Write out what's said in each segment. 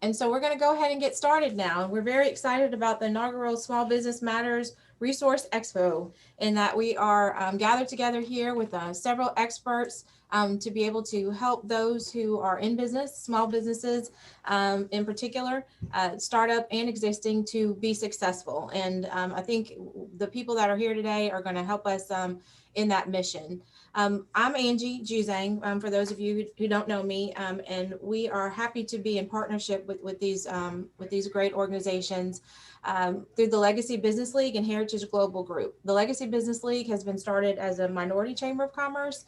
And so we're going to go ahead and get started now. And we're very excited about the inaugural Small Business Matters Resource Expo, in that we are gathered together here with several experts to be able to help those who are in business, small businesses in particular, startup and existing, to be successful. And I think the people that are here today are going to help us in that mission. I'm Angie Juzang, for those of you who don't know me, and we are happy to be in partnership with these great organizations through the Legacy Business League and Heritage Global Group. The Legacy Business League has been started as a minority chamber of commerce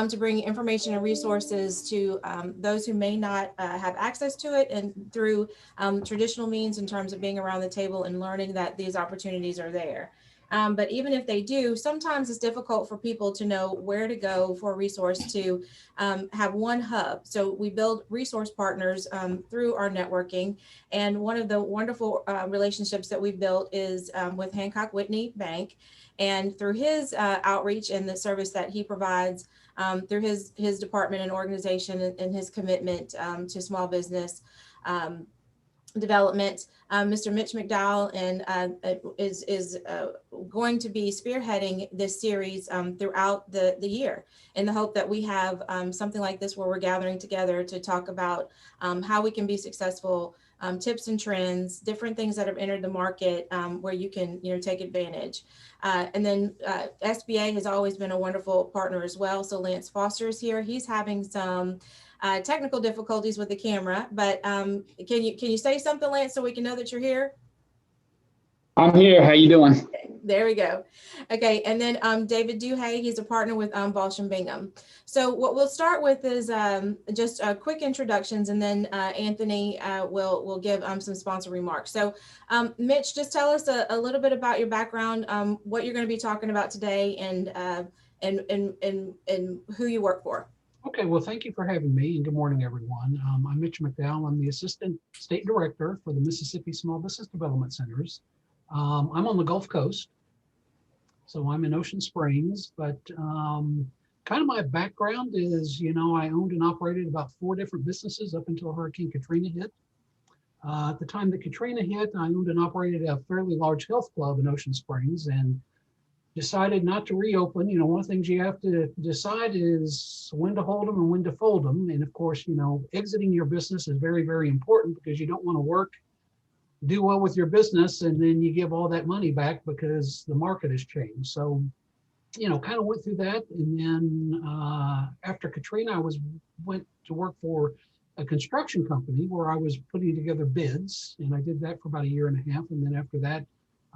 to bring information and resources to those who may not have access to it, and through traditional means in terms of being around the table and learning that these opportunities are there. But even if they do, sometimes it's difficult for people to know where to go for a resource to have one hub. So we build resource partners through our networking. And one of the wonderful relationships that we've built is with Hancock Whitney Bank. And through his outreach and the service that he provides through his department and organization, and his commitment to small business development, Mr. Mitch McDowell is going to be spearheading this series throughout the year, in the hope that we have something like this where we're gathering together to talk about how we can be successful, tips and trends, different things that have entered the market where you can take advantage. And then SBA has always been a wonderful partner as well. So Lance Foster is here. He's having some technical difficulties with the camera, but can you say something, Lance, so we can know that you're here? I'm here. How you doing? Okay, there we go. Okay, and then David Duhay, he's a partner with Balch and Bingham. So what we'll start with is just quick introductions, and then Anthony will give some sponsor remarks. So Mitch, just tell us a little bit about your background, what you're going to be talking about today, and who you work for. Okay, well, thank you for having me, and good morning, everyone. I'm Mitch McDowell. I'm the Assistant State Director for the Mississippi Small Business Development Centers. I'm on the Gulf Coast, so I'm in Ocean Springs, but kind of my background is, I owned and operated about 4 different businesses up until Hurricane Katrina hit. At the time that Katrina hit, I owned and operated a fairly large health club in Ocean Springs, and decided not to reopen. One of the things you have to decide is when to hold them and when to fold them. And of course, exiting your business is very, very important, because you don't want to do well with your business and then you give all that money back because the market has changed. So, kind of went through that. And then after Katrina, I went to work for a construction company where I was putting together bids, and I did that for about 1.5 years. And then after that,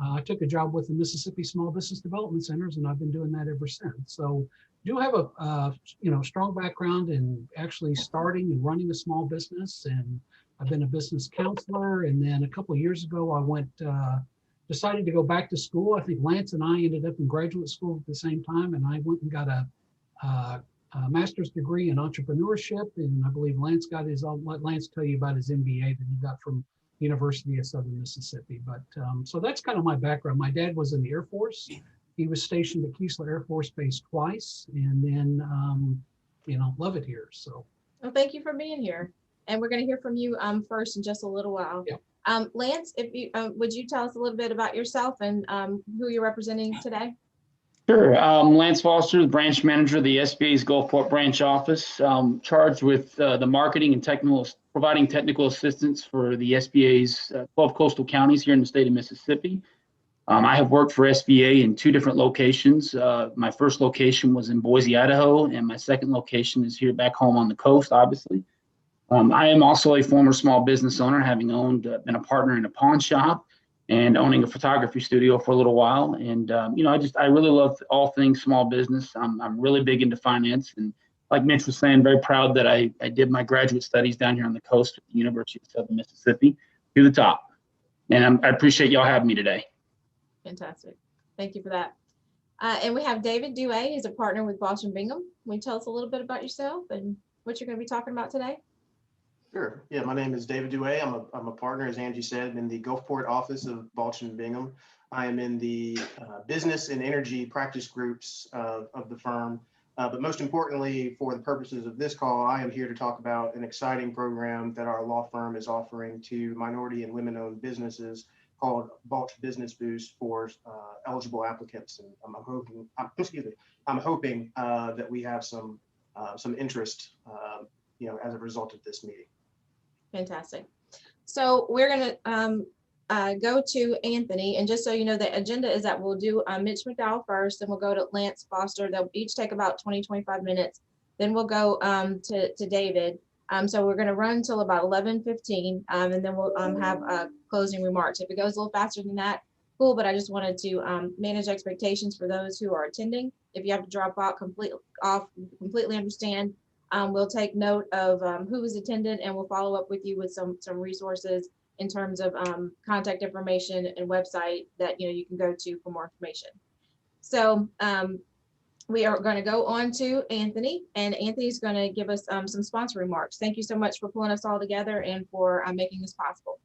I took a job with the Mississippi Small Business Development Centers, and I've been doing that ever since. So do have a strong background in actually starting and running a small business, and I've been a business counselor. And then a couple of years ago, I decided to go back to school. I think Lance and I ended up in graduate school at the same time, and I went and got a master's degree in entrepreneurship, and I believe Lance got I'll let Lance tell you about his MBA that he got from University of Southern Mississippi. But so that's kind of my background. My dad was in the Air Force. He was stationed at Keesler Air Force Base twice, and then love it here. So well, thank you for being here, and we're going to hear from you first in just a little while. Yeah. Lance, if you would you tell us a little bit about yourself and who you're representing today? Sure. Lance Foster, the branch manager of the SBA's Gulfport branch office, charged with the marketing and providing technical assistance for the SBA's 12 coastal counties here in the state of Mississippi. I have worked for SBA in 2 different locations. My first location was in Boise, Idaho, and my second location is here back home on the coast, obviously. I am also a former small business owner, having been a partner in a pawn shop and owning a photography studio for a little while. And, I really love all things small business. I'm really big into finance. And like Mitch was saying, very proud that I did my graduate studies down here on the coast at the University of Southern Mississippi to the top. And I appreciate y'all having me today. Fantastic. Thank you for that. And we have David Duhay. He's a partner with Balch and Bingham. Will you tell us a little bit about yourself and what you're going to be talking about today? Sure. Yeah, my name is David Duhay. I'm a partner, as Angie said, in the Gulfport office of Balch and Bingham. I am in the business and energy practice groups of the firm. But most importantly, for the purposes of this call, I am here to talk about an exciting program that our law firm is offering to minority and women-owned businesses called Balch Business Boost for eligible applicants. And I'm hoping that we have some interest, as a result of this meeting. Fantastic. So we're going to go to Anthony, and just so you know, the agenda is that we'll do Mitch McDowell first, then we'll go to Lance Foster. They'll each take about 20-25 minutes. Then we'll go to David. So we're going to run until about 11:15, and then we'll have closing remarks. If it goes a little faster than that, cool. But I just wanted to manage expectations for those who are attending. If you have to drop out completely understand. We'll take note of who was attended, and we'll follow up with you with some resources in terms of contact information and website that you can go to for more information. So we are going to go on to Anthony, and Anthony's going to give us some sponsor remarks. Thank you so much for pulling us all together and for making this possible.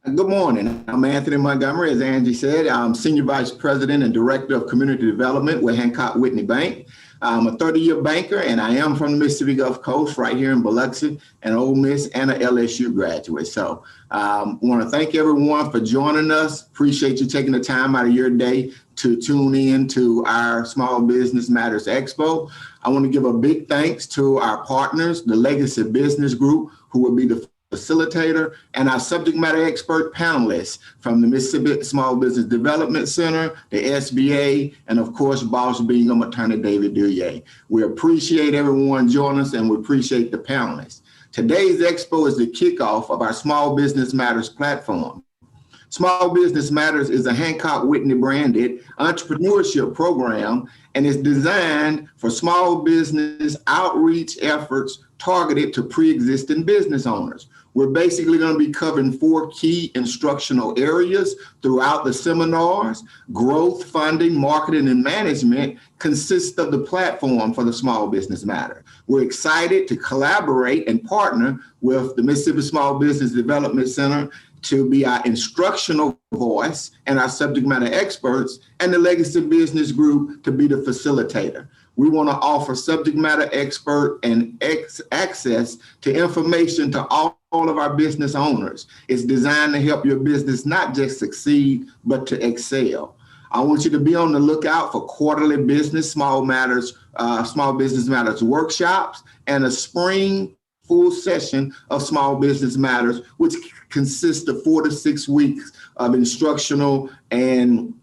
Good morning. I'm Anthony Montgomery. As Angie said, I'm Senior Vice President and Director of Community Development with Hancock Whitney Bank. I'm a 30-year banker, and I am from the Mississippi Gulf Coast right here in Biloxi, and Ole Miss and an LSU graduate. So I want to thank everyone for joining us. Appreciate you taking the time out of your day to tune in to our Small Business Matters Expo. I want to give a big thanks to our partners, the Legacy Business Group, who will be the facilitator, and our subject matter expert panelists from the Mississippi Small Business Development Center, the SBA, and of course, Balch Bingham attorney David Douye. We appreciate everyone joining us, and we appreciate the panelists. Today's expo is the kickoff of our Small Business Matters platform. Small Business Matters is a Hancock Whitney branded entrepreneurship program, and is designed for small business outreach efforts targeted to pre-existing business owners. We're basically going to be covering 4 key instructional areas throughout the seminars. Growth, funding, marketing, and management consists of the platform for the Small Business Matter. We're excited to collaborate and partner with the Mississippi Small Business Development Center to be our instructional voice and our subject matter experts, and the Legacy Business Group to be the facilitator. We want to offer subject matter expert and access to information to all of our business owners. It's designed to help your business not just succeed, but to excel. I want you to be on the lookout for quarterly small business matters workshops, and a spring full session of Small Business Matters, which consists of 4 to 6 weeks of instructional and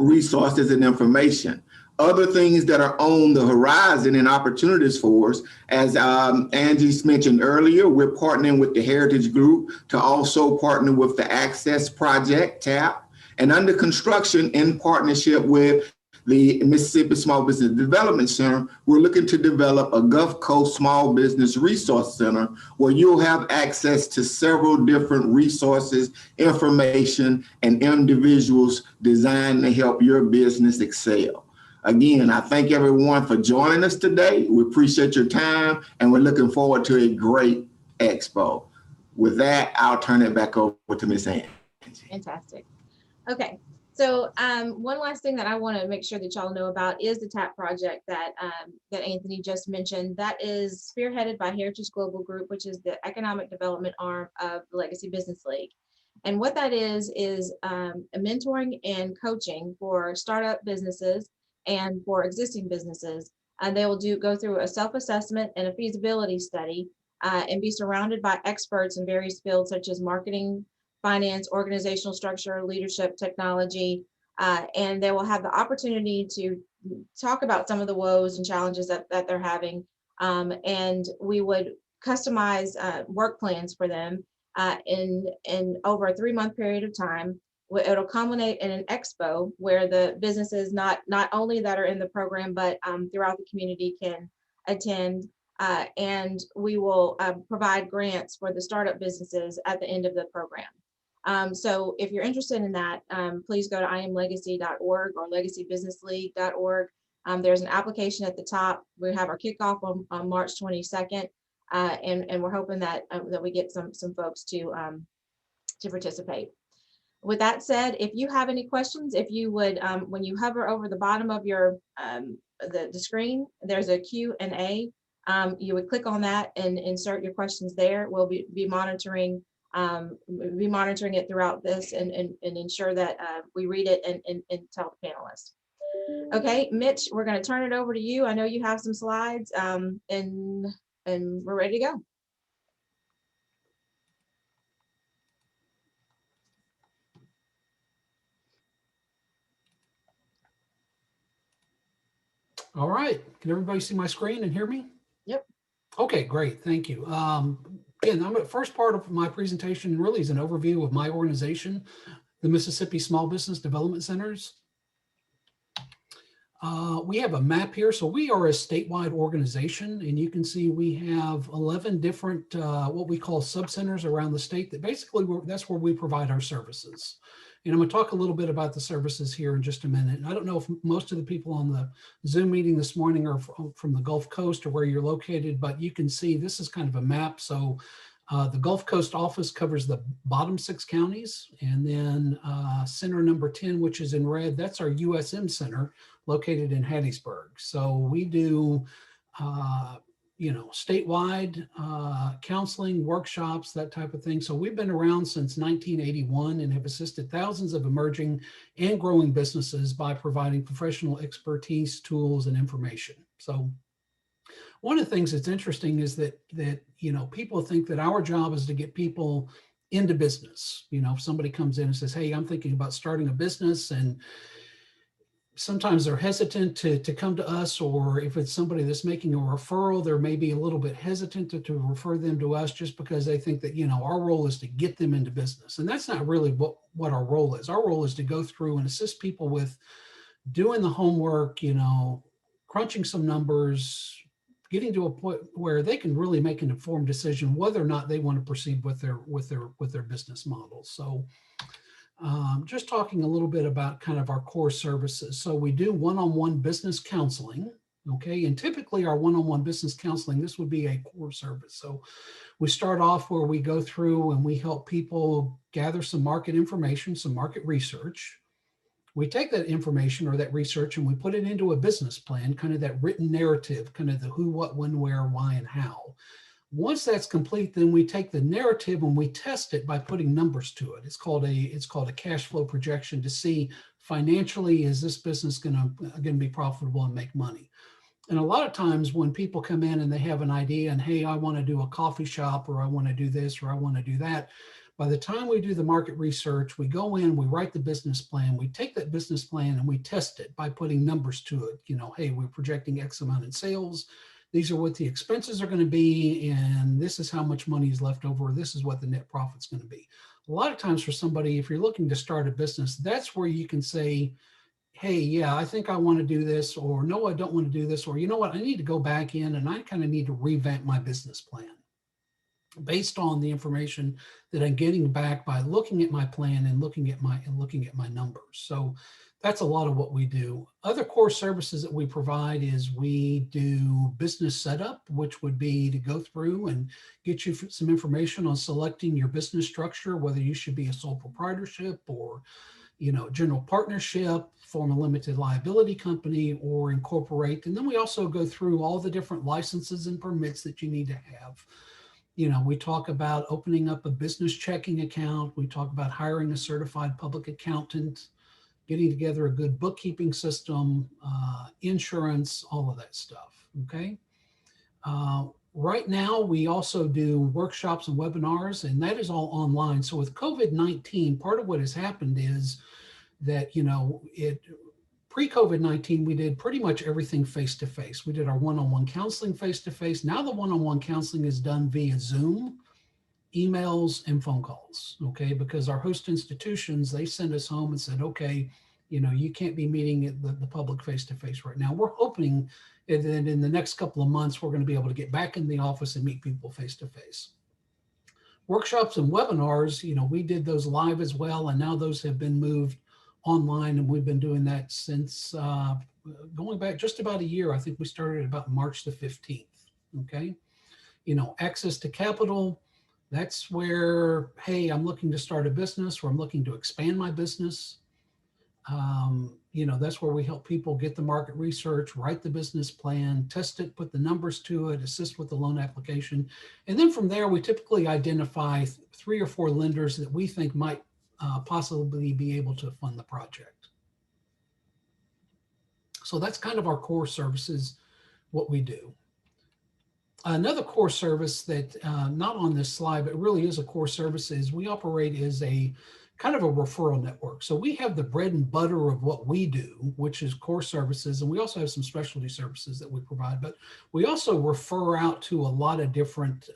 resources and information. Other things that are on the horizon and opportunities for us, as Angie mentioned earlier, we're partnering with the Heritage Group to also partner with the Access Project, TAP, and under construction in partnership with the Mississippi Small Business Development Center, we're looking to develop a Gulf Coast Small Business Resource Center where you'll have access to several different resources, information, and individuals designed to help your business excel. Again, I thank everyone for joining us today. We appreciate your time, and we're looking forward to a great expo. With that, I'll turn it back over to Ms. Angie. Fantastic. Okay. So one last thing that I want to make sure that y'all know about is the TAP project that Anthony just mentioned. That is spearheaded by Heritage Global Group, which is the economic development arm of the Legacy Business League. And what that is a mentoring and coaching for startup businesses and for existing businesses. And they will go through a self-assessment and a feasibility study and be surrounded by experts in various fields such as marketing, finance, organizational structure, leadership, technology, and they will have the opportunity to talk about some of the woes and challenges that they're having. And we would customize work plans for them in over a 3-month period of time. It'll culminate in an expo where the businesses not only that are in the program, but throughout the community can attend. And we will provide grants for the startup businesses at the end of the program. So if you're interested in that, please go to imlegacy.org or legacybusinessleague.org. There's an application at the top. We have our kickoff on March 22nd, and we're hoping that we get some folks to participate. With that said, if you have any questions, if you would, when you hover over the bottom of your the screen, there's a Q&A. You would click on that and insert your questions there. We'll be monitoring it throughout this and ensure that we read it and tell the panelists. Okay, Mitch, we're going to turn it over to you. I know you have some slides and we're ready to go. All right. Can everybody see my screen and hear me? Yep. Okay, great. Thank you. Again, the first part of my presentation really is an overview of my organization, the Mississippi Small Business Development Centers. We have a map here. So we are a statewide organization, and you can see we have 11 different what we call sub-centers around the state that basically that's where we provide our services. And I'm going to talk a little bit about the services here in just a minute. And I don't know if most of the people on the Zoom meeting this morning are from the Gulf Coast or where you're located, but you can see this is kind of a map. So the Gulf Coast office covers the bottom 6 counties, and then center number 10, which is in red, that's our USM center located in Hattiesburg. So we do, statewide counseling, workshops, that type of thing. So we've been around since 1981 and have assisted thousands of emerging and growing businesses by providing professional expertise, tools, and information. So one of the things that's interesting is that people think that our job is to get people into business. If somebody comes in and says, hey, I'm thinking about starting a business, and sometimes they're hesitant to come to us, or if it's somebody that's making a referral, they're maybe a little bit hesitant to refer them to us just because they think that, our role is to get them into business. And that's not really what our role is. Our role is to go through and assist people with doing the homework, crunching some numbers, getting to a point where they can really make an informed decision whether or not they want to proceed with their business model. So just talking a little bit about kind of our core services. So we do one-on-one business counseling, okay? And typically our one-on-one business counseling, this would be a core service. So we start off where we go through and we help people gather some market information, some market research. We take that information or that research and we put it into a business plan, kind of that written narrative, kind of the who, what, when, where, why, and how. Once that's complete, then we take the narrative and we test it by putting numbers to it. It's called a cash flow projection to see financially, is this business going to be profitable and make money? And a lot of times when people come in and they have an idea and, hey, I want to do a coffee shop, or I want to do this, or I want to do that. By the time we do the market research, we go in, we write the business plan, we take that business plan and we test it by putting numbers to it. Hey, we're projecting X amount in sales. These are what the expenses are going to be, and this is how much money is left over. This is what the net profit's going to be. A lot of times for somebody, if you're looking to start a business, that's where you can say, hey, yeah, I think I want to do this, or no, I don't want to do this, or you know what, I need to go back in and I kind of need to revamp my business plan based on the information that I'm getting back by looking at my plan and looking at my numbers. So that's a lot of what we do. Other core services that we provide is we do business setup, which would be to go through and get you some information on selecting your business structure, whether you should be a sole proprietorship or general partnership, form a limited liability company, or incorporate. And then we also go through all the different licenses and permits that you need to have. We talk about opening up a business checking account. We talk about hiring a certified public accountant, getting together a good bookkeeping system, insurance, all of that stuff, okay? Right now, we also do workshops and webinars, and that is all online. So with COVID-19, part of what has happened is that, pre-COVID-19, we did pretty much everything face-to-face. We did our one-on-one counseling face-to-face. Now the one-on-one counseling is done via Zoom, emails, and phone calls, okay? Because our host institutions, they send us home and said, okay, you can't be meeting the public face-to-face right now. We're hoping that in the next couple of months, we're going to be able to get back in the office and meet people face-to-face. Workshops and webinars, we did those live as well, and now those have been moved online, and we've been doing that since going back just about a year. I think we started about March the 15th, okay? Access to capital, that's where, hey, I'm looking to start a business, or I'm looking to expand my business. That's where we help people get the market research, write the business plan, test it, put the numbers to it, assist with the loan application. And then from there, we typically identify 3 or 4 lenders that we think might possibly be able to fund the project. So that's kind of our core services, what we do. Another core service that not on this slide, but really is a core service is we operate as a kind of a referral network. So we have the bread and butter of what we do, which is core services. And we also have some specialty services that we provide, but we also refer out to a lot of different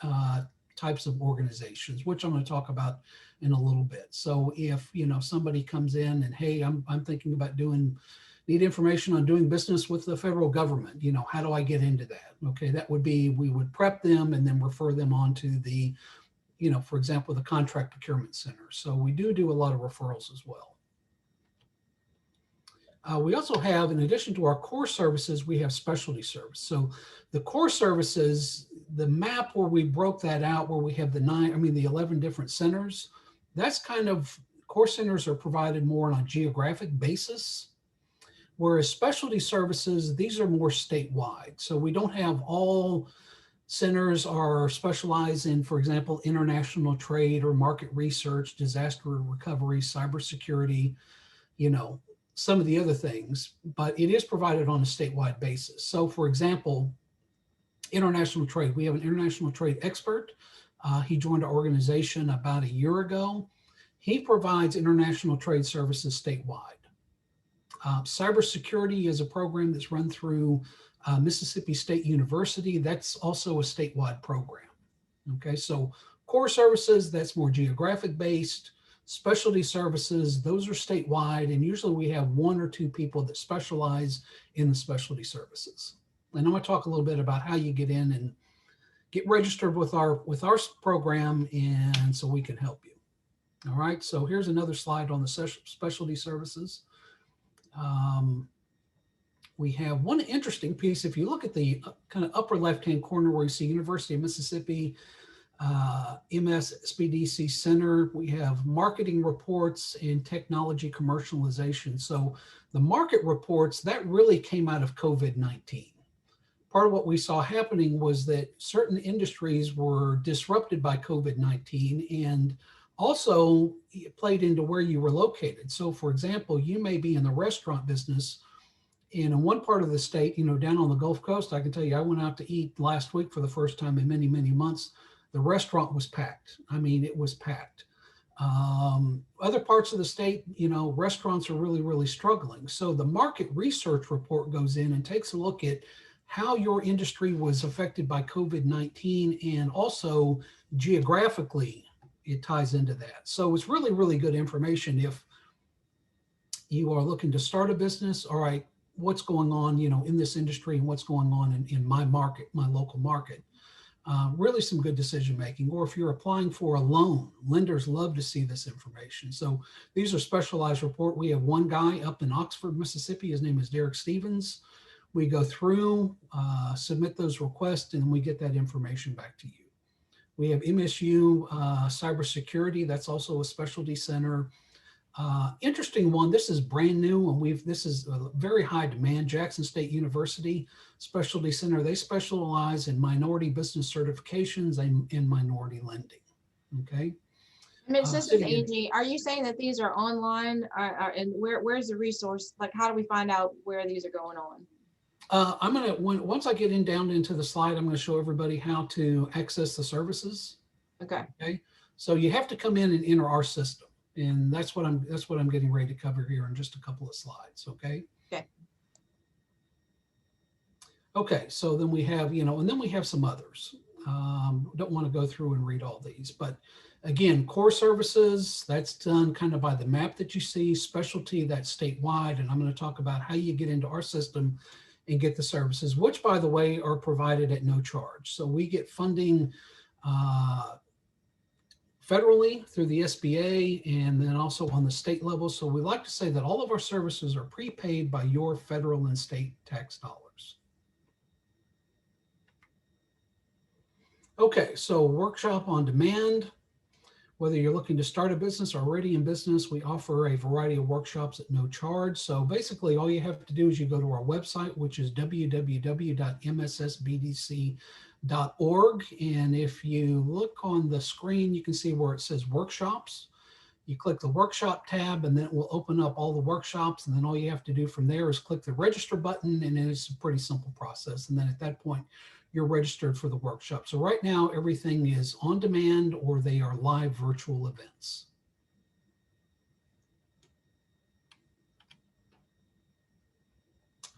types of organizations, which I'm going to talk about in a little bit. So if, somebody comes in and, hey, I'm thinking about need information on doing business with the federal government, how do I get into that? Okay, that would be, we would prep them and then refer them on to the, for example, the Contract Procurement Center. So we do a lot of referrals as well. We also have, in addition to our core services, we have specialty service. So the core services, the map where we broke that out, where we have the 11 different centers, that's kind of, core centers are provided more on a geographic basis. Whereas specialty services, these are more statewide. So we don't have all centers are specialized in, for example, international trade or market research, disaster recovery, cybersecurity, some of the other things, but it is provided on a statewide basis. So for example, international trade, we have an international trade expert. He joined our organization about a year ago. He provides international trade services statewide. Cybersecurity is a program that's run through Mississippi State University. That's also a statewide program. Okay, so core services, that's more geographic based. Specialty services, those are statewide, and usually we have 1 or 2 people that specialize in the specialty services. And I'm going to talk a little bit about how you get in and get registered with our program, and so we can help you. All right, so here's another slide on the specialty services. We have one interesting piece. If you look at the kind of upper left-hand corner where you see University of Mississippi, MSSPDC Center, we have marketing reports and technology commercialization. So the market reports, that really came out of COVID-19. Part of what we saw happening was that certain industries were disrupted by COVID-19, and also it played into where you were located. So for example, you may be in the restaurant business, and in one part of the state, down on the Gulf Coast, I can tell you, I went out to eat last week for the first time in many, many months. The restaurant was packed. I mean, it was packed. Other parts of the state, restaurants are really, really struggling. So the market research report goes in and takes a look at how your industry was affected by COVID-19, and also geographically, it ties into that. So it's really, really good information if you are looking to start a business. All right, what's going on, in this industry, and what's going on in my market, my local market. Really some good decision making. Or if you're applying for a loan, lenders love to see this information. So these are specialized report. We have one guy up in Oxford, Mississippi. His name is Derek Stevens. We go through, submit those requests, and we get that information back to you. We have MSU cybersecurity. That's also a specialty center. Interesting one. This is brand new, and this is a very high demand. Jackson State University Specialty Center. They specialize in minority business certifications and minority lending. Okay. Ms. Angie, are you saying that these are online, and where's the resource? Like, how do we find out where these are going on? I'm gonna once I get down into the slide, I'm going to show everybody how to access the services. Okay. Okay. So you have to come in and enter our system. And that's what I'm getting ready to cover here in just a couple of slides. Okay. Okay. Okay. So then we have, and then we have some others. Don't want to go through and read all these, but again, core services, that's done kind of by the map that you see. Specialty, that's statewide. And I'm going to talk about how you get into our system and get the services, which by the way, are provided at no charge. So we get funding, federally through the SBA, and then also on the state level. So we like to say that all of our services are prepaid by your federal and state tax dollars. Okay, so workshop on demand. Whether you're looking to start a business or already in business, we offer a variety of workshops at no charge. So basically all you have to do is you go to our website, which is www.mssbdc.org. And if you look on the screen, you can see where it says workshops. You click the workshop tab and then it will open up all the workshops. And then all you have to do from there is click the register button, and it's a pretty simple process. And then at that point, you're registered for the workshop. So right now, everything is on demand or they are live virtual events.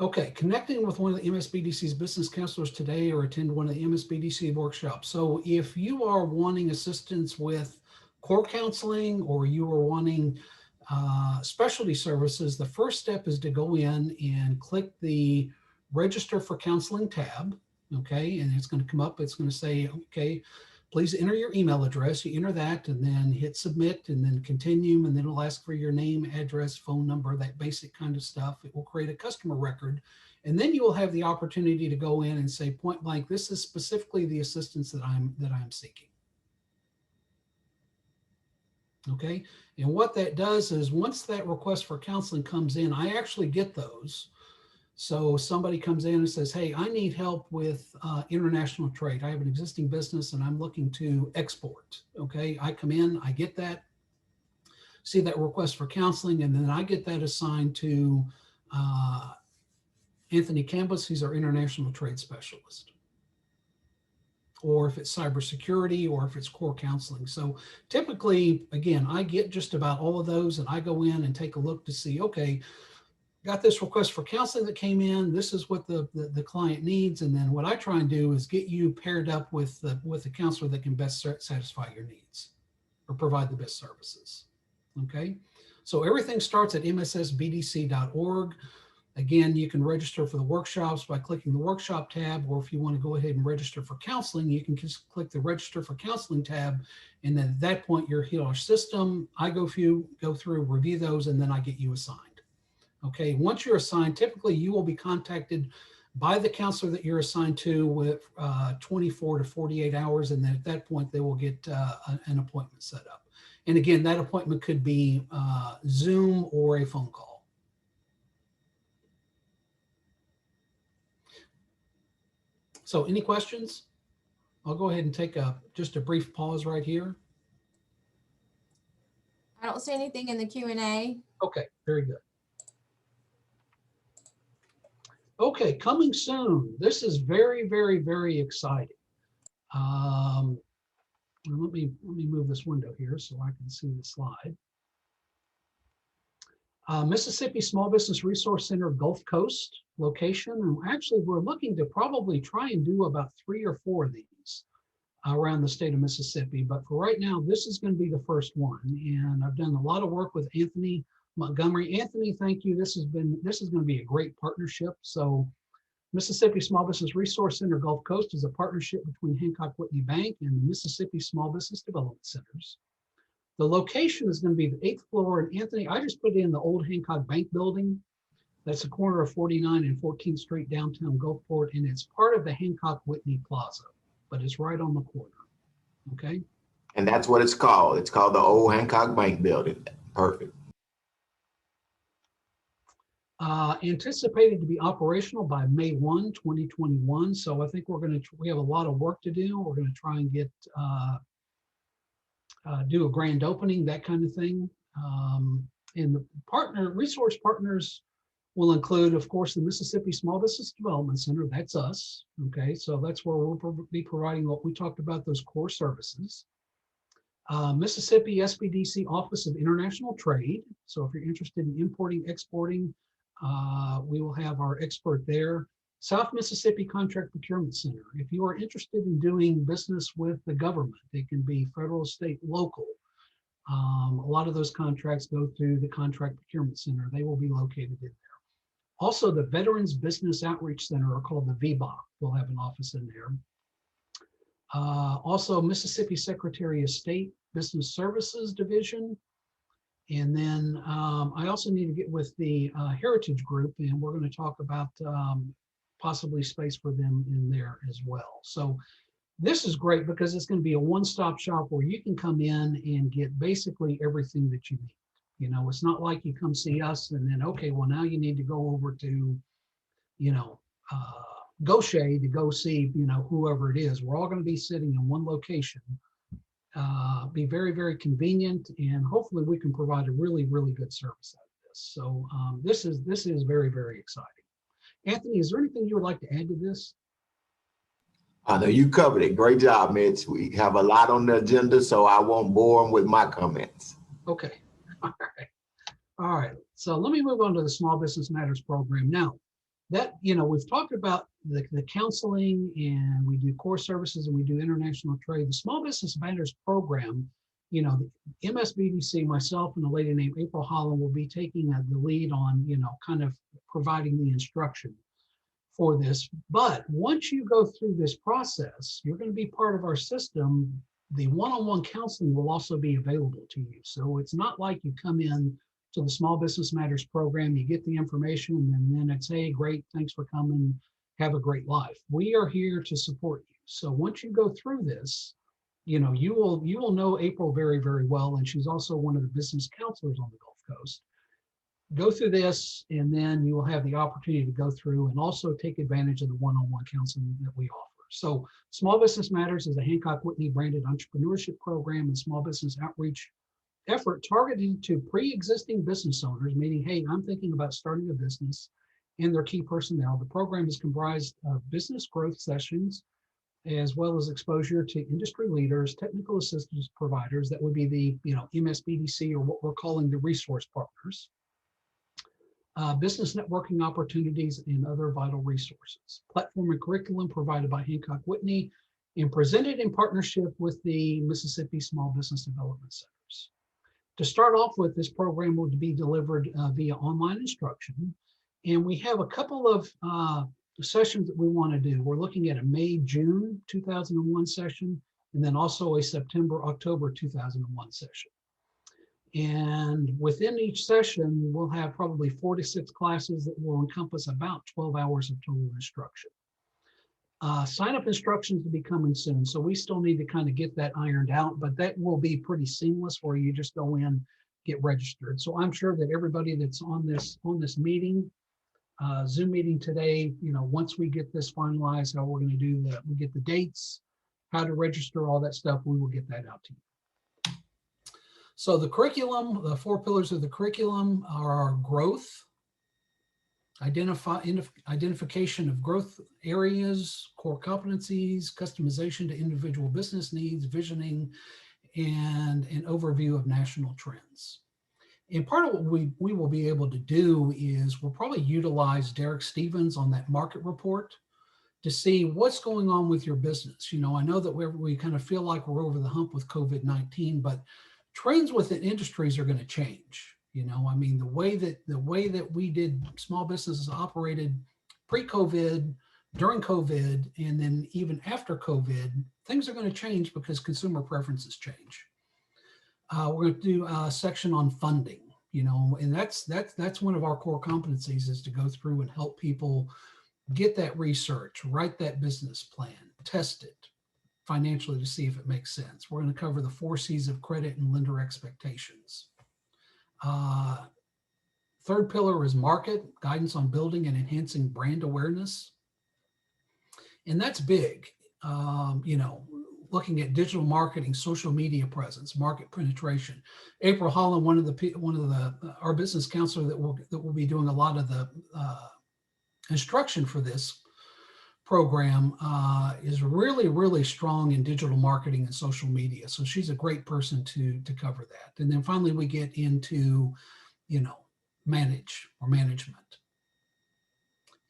Okay, connecting with one of the MSBDC's business counselors today or attend one of the MSBDC workshops. So if you are wanting assistance with core counseling or you are wanting specialty services, the first step is to go in and click the register for counseling tab. Okay, and it's going to come up, it's going to say, okay, please enter your email address. You enter that and then hit submit and then continue, and then it'll ask for your name, address, phone number, that basic kind of stuff. It will create a customer record, and then you will have the opportunity to go in and say point blank, this is specifically the assistance that I'm seeking. Okay, and what that does is once that request for counseling comes in, I actually get those. So somebody comes in and says, hey, I need help with international trade. I have an existing business and I'm looking to export. Okay, I come in, I get that, see that request for counseling, and then I get that assigned to Anthony Cambus. He's our international trade specialist. Or if it's cybersecurity, or if it's core counseling. So typically, again, I get just about all of those, and I go in and take a look to see, okay, got this request for counseling that came in. This is what the client needs. And then what I try and do is get you paired up with the counselor that can best satisfy your needs or provide the best services. Okay. So everything starts at mssbdc.org. Again, you can register for the workshops by clicking the workshop tab, or if you want to go ahead and register for counseling, you can just click the register for counseling tab. And then at that point, you're here on our system. I go through, review those, and then I get you assigned. Okay, once you're assigned, typically you will be contacted by the counselor that you're assigned to with 24 to 48 hours. And then at that point, they will get an appointment set up. And again, that appointment could be Zoom or a phone call. So any questions? I'll go ahead and take just a brief pause right here. I don't see anything in the Q&A. Okay, very good. Okay, coming soon. This is very, very, very exciting. Let me move this window here so I can see the slide. Mississippi Small Business Resource Center, Gulf Coast location. And actually, we're looking to probably try and do about 3 or 4 of these around the state of Mississippi. But for right now, this is going to be the first one. And I've done a lot of work with Anthony Montgomery. Anthony, thank you. This is going to be a great partnership. So Mississippi Small Business Resource Center Gulf Coast is a partnership between Hancock Whitney Bank and the Mississippi Small Business Development Centers. The location is going to be the 8th floor. And Anthony, I just put in the old Hancock Bank building. That's the corner of 49 and 14th Street, downtown Gulfport. And it's part of the Hancock Whitney Plaza, but it's right on the corner. Okay. And that's what it's called. It's called the old Hancock Bank building. Perfect. Anticipated to be operational by May 1, 2021. So I think we have a lot of work to do. We're going to try and get, do a grand opening, that kind of thing. And the resource partners will include, of course, the Mississippi Small Business Development Center. That's us. Okay. So that's where we'll be providing what we talked about, those core services. Mississippi SBDC Office of International Trade. So if you're interested in importing, exporting, we will have our expert there. South Mississippi Contract Procurement Center. If you are interested in doing business with the government, it can be federal, state, local. A lot of those contracts go through the Contract Procurement Center. They will be located in there. Also, the Veterans Business Outreach Center, or called the VBOC, will have an office in there. Also, Mississippi Secretary of State Business Services Division. And then I also need to get with the Heritage Group, and we're going to talk about possibly space for them in there as well. So This is great because it's going to be a one-stop shop where you can come in and get basically everything that you need. You know, it's not like you come see us and then, okay, well, now you need to go over to, you know, Goshen to go see, you know, whoever it is. We're all going to be sitting in one location, be very, very convenient, and hopefully we can provide a really, really good service out of this. So this is very, very exciting. Anthony, is there anything you would like to add to this? I know you covered it. Great job, Mitch. We have a lot on the agenda, so I won't bore them with my comments. Okay. All right. All right. So let me move on to the Small Business Matters program. Now, that, you know, we've talked about the counseling, and we do core services, and we do international trade. The Small Business Matters program, you know, the MSBDC, myself and a lady named April Holland will be taking the lead on, you know, kind of providing the instruction for this. But once you go through this process, you're going to be part of our system. The one-on-one counseling will also be available to you. So it's not like you come in to the Small Business Matters program, you get the information, and then it's, hey, great, thanks for coming, have a great life. We are here to support you. So once you go through this, you know, you will know April very, very well, and she's also one of the business counselors on the Gulf Coast. Go through this, and then you will have the opportunity to go through and also take advantage of the one-on-one counseling that we offer. So Small Business Matters is a Hancock Whitney branded entrepreneurship program and small business outreach effort targeted to pre-existing business owners, meaning, hey, I'm thinking about starting a business, and their key personnel. The program is comprised of business growth sessions, as well as exposure to industry leaders, technical assistance providers, that would be the, you know, MSBDC, or what we're calling the resource partners, business networking opportunities, and other vital resources. Platform and curriculum provided by Hancock Whitney and presented in partnership with the Mississippi Small Business Development Centers. To start off with, this program will be delivered via online instruction, and we have a couple of sessions that we want to do. We're looking at a May-June 2001 session, and then also a September-October 2001 session. And within each session, we'll have probably 4 to 6 classes that will encompass about 12 hours of total instruction. Sign-up instructions will be coming soon, so we still need to kind of get that ironed out, but that will be pretty seamless where you just go in, get registered. So I'm sure that everybody that's on this meeting, Zoom meeting today, you know, once we get this finalized, how we're going to do that, we get the dates, how to register, all that stuff, we will get that out to you. So the curriculum, the 4 pillars of the curriculum are growth, identification of growth areas, core competencies, customization to individual business needs, visioning, and an overview of national trends. And part of what we will be able to do is we'll probably utilize Derek Stevens on that market report to see what's going on with your business. You know, I know that we kind of feel like we're over the hump with COVID-19, but trends within industries are going to change. You know, I mean, the way that we did small businesses operated pre-COVID, during COVID, and then even after COVID, things are going to change because consumer preferences change. We're going to do a section on funding, you know, and that's one of our core competencies, is to go through and help people get that research, write that business plan, test it financially to see if it makes sense. We're going to cover the 4 C's of credit and lender expectations. Third pillar is market, guidance on building and enhancing brand awareness. And that's big, you know, looking at digital marketing, social media presence, market penetration. April Holland, one of our business counselor that will be doing a lot of the instruction for this program, is really, really strong in digital marketing and social media. So she's a great person to cover that. And then finally, we get into, you know, management.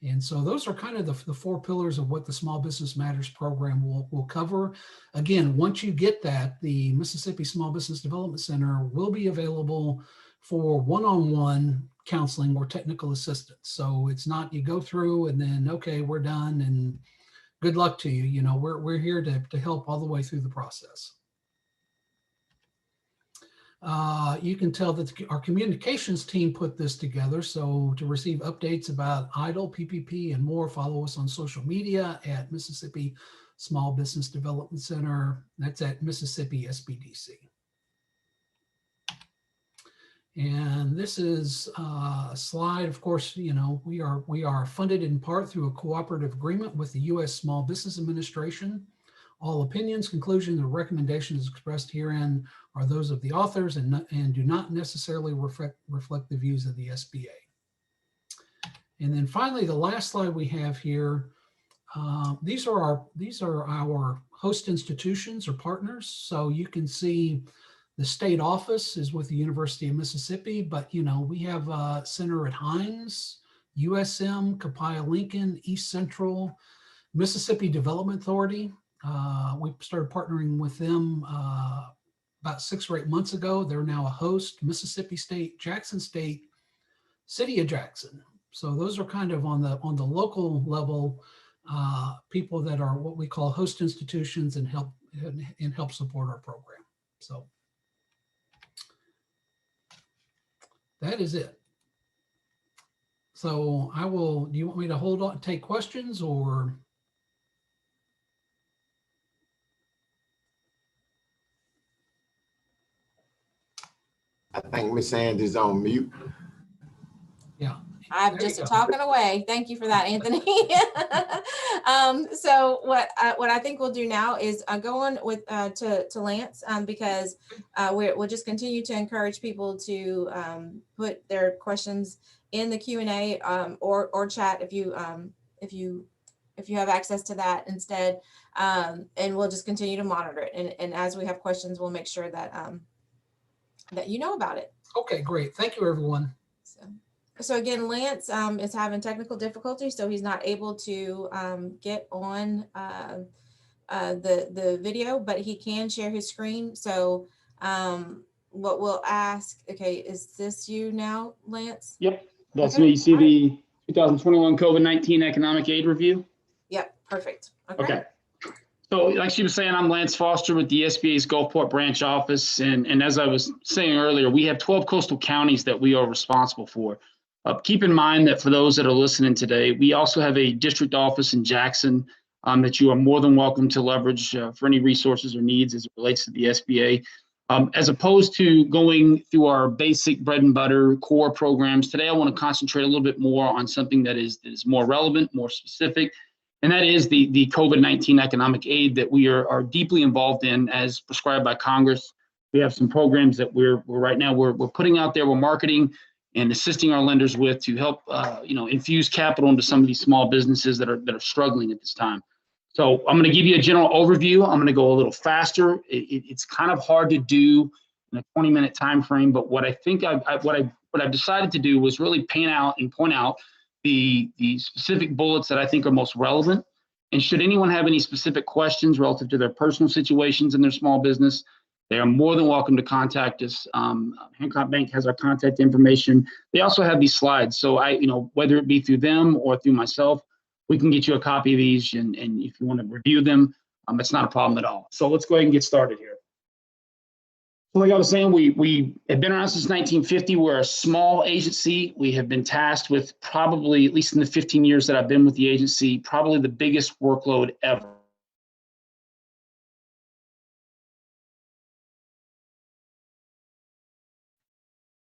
And so those are kind of the 4 pillars of what the Small Business Matters program will cover. Again, once you get that, the Mississippi Small Business Development Center will be available for one-on-one counseling or technical assistance. So it's not you go through and then, okay, we're done and good luck to you. You know, we're here to help all the way through the process. You can tell that our communications team put this together. So to receive updates about EIDL, PPP, and more, follow us on social media at Mississippi Small Business Development Center. That's at Mississippi SBDC. And this is a slide. Of course, you know, we are funded in part through a cooperative agreement with the U.S. Small Business Administration. All opinions, conclusions, or recommendations expressed herein are those of the authors and do not necessarily reflect the views of the SBA. And then finally, the last slide we have here, these are our host institutions or partners. So you can see the state office is with the University of Mississippi, but you know, we have a center at Hines, USM, Copiah Lincoln, East Central, Mississippi Development Authority. We started partnering with them about 6 or 8 months ago. They're now a host. Mississippi State, Jackson State, City of Jackson. So those are kind of on the local level, people that are what we call host institutions and help support our program. So that is it. So do you want me to hold on, take questions, or? I think Miss Andy's on mute. Yeah. I'm There you just go. talking away. Thank you for that, Anthony. So what I think we'll do now is go on with to Lance, because we'll just continue to encourage people to put their questions in the Q&A or chat if you have access to that instead, and we'll just continue to monitor it. And as we have questions, we'll make sure that that you know about it. Okay, great. Thank you, everyone. So again, Lance is having technical difficulties, so he's not able to get on the video, but he can share his screen. So what we'll ask, okay, is this you now, Lance? Yep, that's Okay, me. You see all right. the 2021 COVID-19 Economic Aid Review? Yep, perfect. Okay. So like she was saying, I'm Lance Foster with the SBA's Gulfport branch office. And as I was saying earlier, we have 12 coastal counties that we are responsible for. Keep in mind that for those that are listening today, we also have a district office in Jackson that you are more than welcome to leverage for any resources or needs as it relates to the SBA. As opposed to going through our basic bread and butter core programs, today I want to concentrate a little bit more on something that is more relevant, more specific, and that is the COVID-19 economic aid that we are deeply involved in as prescribed by Congress. We have some programs that we're right now we're putting out there, we're marketing and assisting our lenders with to help infuse capital into some of these small businesses that are struggling at this time. So I'm going to give you a general overview. I'm going to go a little faster. It's kind of hard to do in a 20-minute time frame, but what I think what I've decided to do was really point out the specific bullets that I think are most relevant. And should anyone have any specific questions relative to their personal situations in their small business, they are more than welcome to contact us. Hancock Bank has our contact information. They also have these slides. So whether it be through them or through myself, we can get you a copy of these. And if you want to review them, it's not a problem at all. So let's go ahead and get started here. So like I was saying, we have been around since 1950. We're a small agency. We have been tasked with probably, at least in the 15 years that I've been with the agency, probably the biggest workload ever.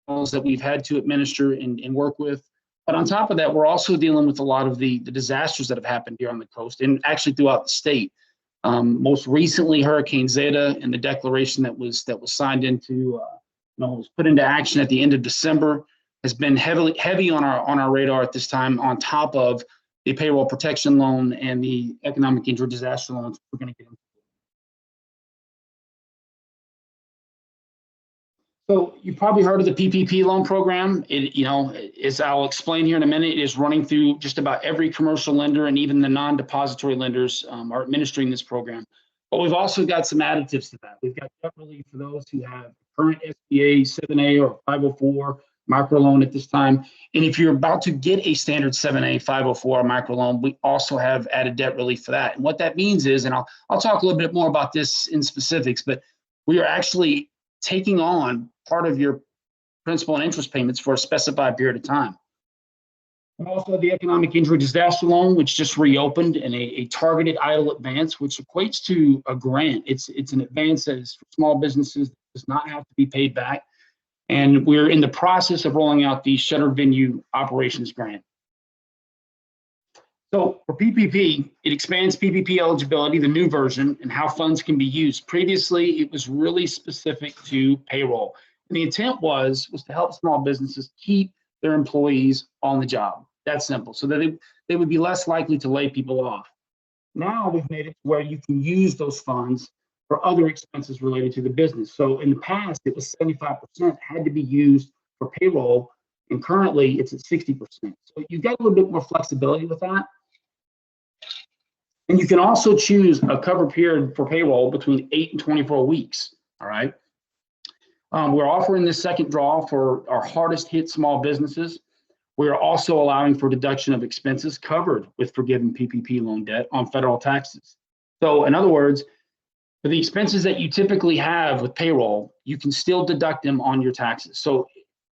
That we've had to administer and work with. But on top of that, we're also dealing with a lot of the disasters that have happened here on the coast and actually throughout the state. Most recently, Hurricane Zeta and the declaration that was signed into, was put into action at the end of December has been heavy on our radar at this time, on top of the payroll protection loan and the economic injury disaster loans we're going to get into. So you probably heard of the PPP loan program. As I'll explain here in a minute, it is running through just about every commercial lender, and even the non-depository lenders are administering this program. But we've also got some additives to that. We've got debt relief for those who have current SBA 7A or 504 microloan at this time. And if you're about to get a standard 7A 504 microloan, we also have added debt relief for that. And what that means is, and I'll talk a little bit more about this in specifics, but we are actually taking on part of your principal and interest payments for a specified period of time. We also have the economic injury disaster loan, which just reopened, and a targeted idle advance, which equates to a grant. It's an advance that is for small businesses, does not have to be paid back. And we're in the process of rolling out the Shutter Venue Operations Grant. So for PPP, it expands PPP eligibility, the new version, and how funds can be used. Previously, it was really specific to payroll. And the intent was to help small businesses keep their employees on the job. That's simple. So that they would be less likely to lay people off. Now we've made it where you can use those funds for other expenses related to the business. So in the past, it was 75% had to be used for payroll, and currently it's at 60%. So you've got a little bit more flexibility with that. And you can also choose a cover period for payroll between 8 and 24 weeks, all right? We're offering this second draw for our hardest hit small businesses. We are also allowing for deduction of expenses covered with forgiven PPP loan debt on federal taxes. So in other words, for the expenses that you typically have with payroll, you can still deduct them on your taxes. So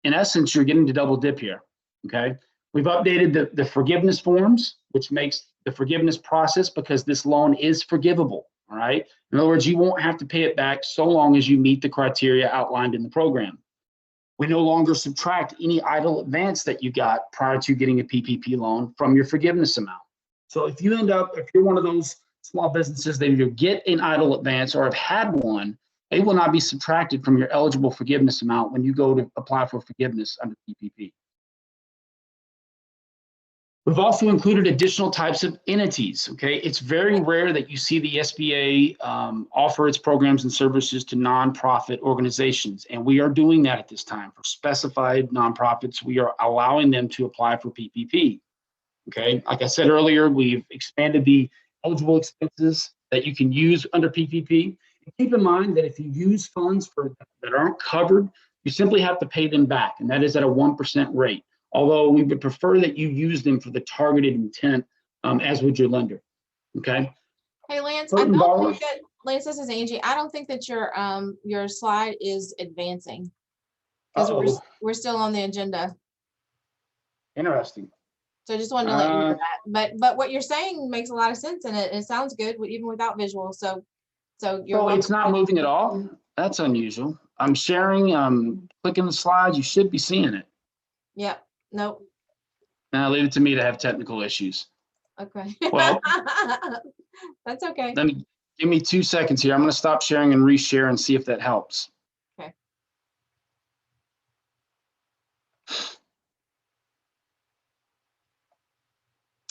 in essence, you're getting to double dip here, okay? We've updated the forgiveness forms, which makes the forgiveness process, because this loan is forgivable, all right? In other words, you won't have to pay it back so long as you meet the criteria outlined in the program. We no longer subtract any idle advance that you got prior to getting a PPP loan from your forgiveness amount. So if you're one of those small businesses that either get an idle advance or have had one, they will not be subtracted from your eligible forgiveness amount when you go to apply for forgiveness under PPP. We've also included additional types of entities, okay? It's very rare that you see the SBA offer its programs and services to nonprofit organizations, and we are doing that at this time. For specified nonprofits, we are allowing them to apply for PPP, okay? Like I said earlier, we've expanded the eligible expenses that you can use under PPP. And keep in mind that if you use funds that aren't covered, you simply have to pay them back, and that is at a 1% rate. Although we would prefer that you use them for the targeted intent, as would your lender, okay? Hey, Lance, Certain borrowers- Lance, this is Angie. I don't think that your slide is advancing, because Uh-oh. we're still on the agenda. Interesting. So I just wanted to let you know that. But what you're saying makes a lot of sense, and it sounds good even without visuals. So you're So it's not moving at all? That's unusual. I'm sharing, clicking the slides, you should be seeing it. Yep. Nope. Now leave it to me to have technical issues. Okay. Well, That's okay. Give me 2 seconds here. I'm going to stop sharing and reshare and see if that helps. Okay.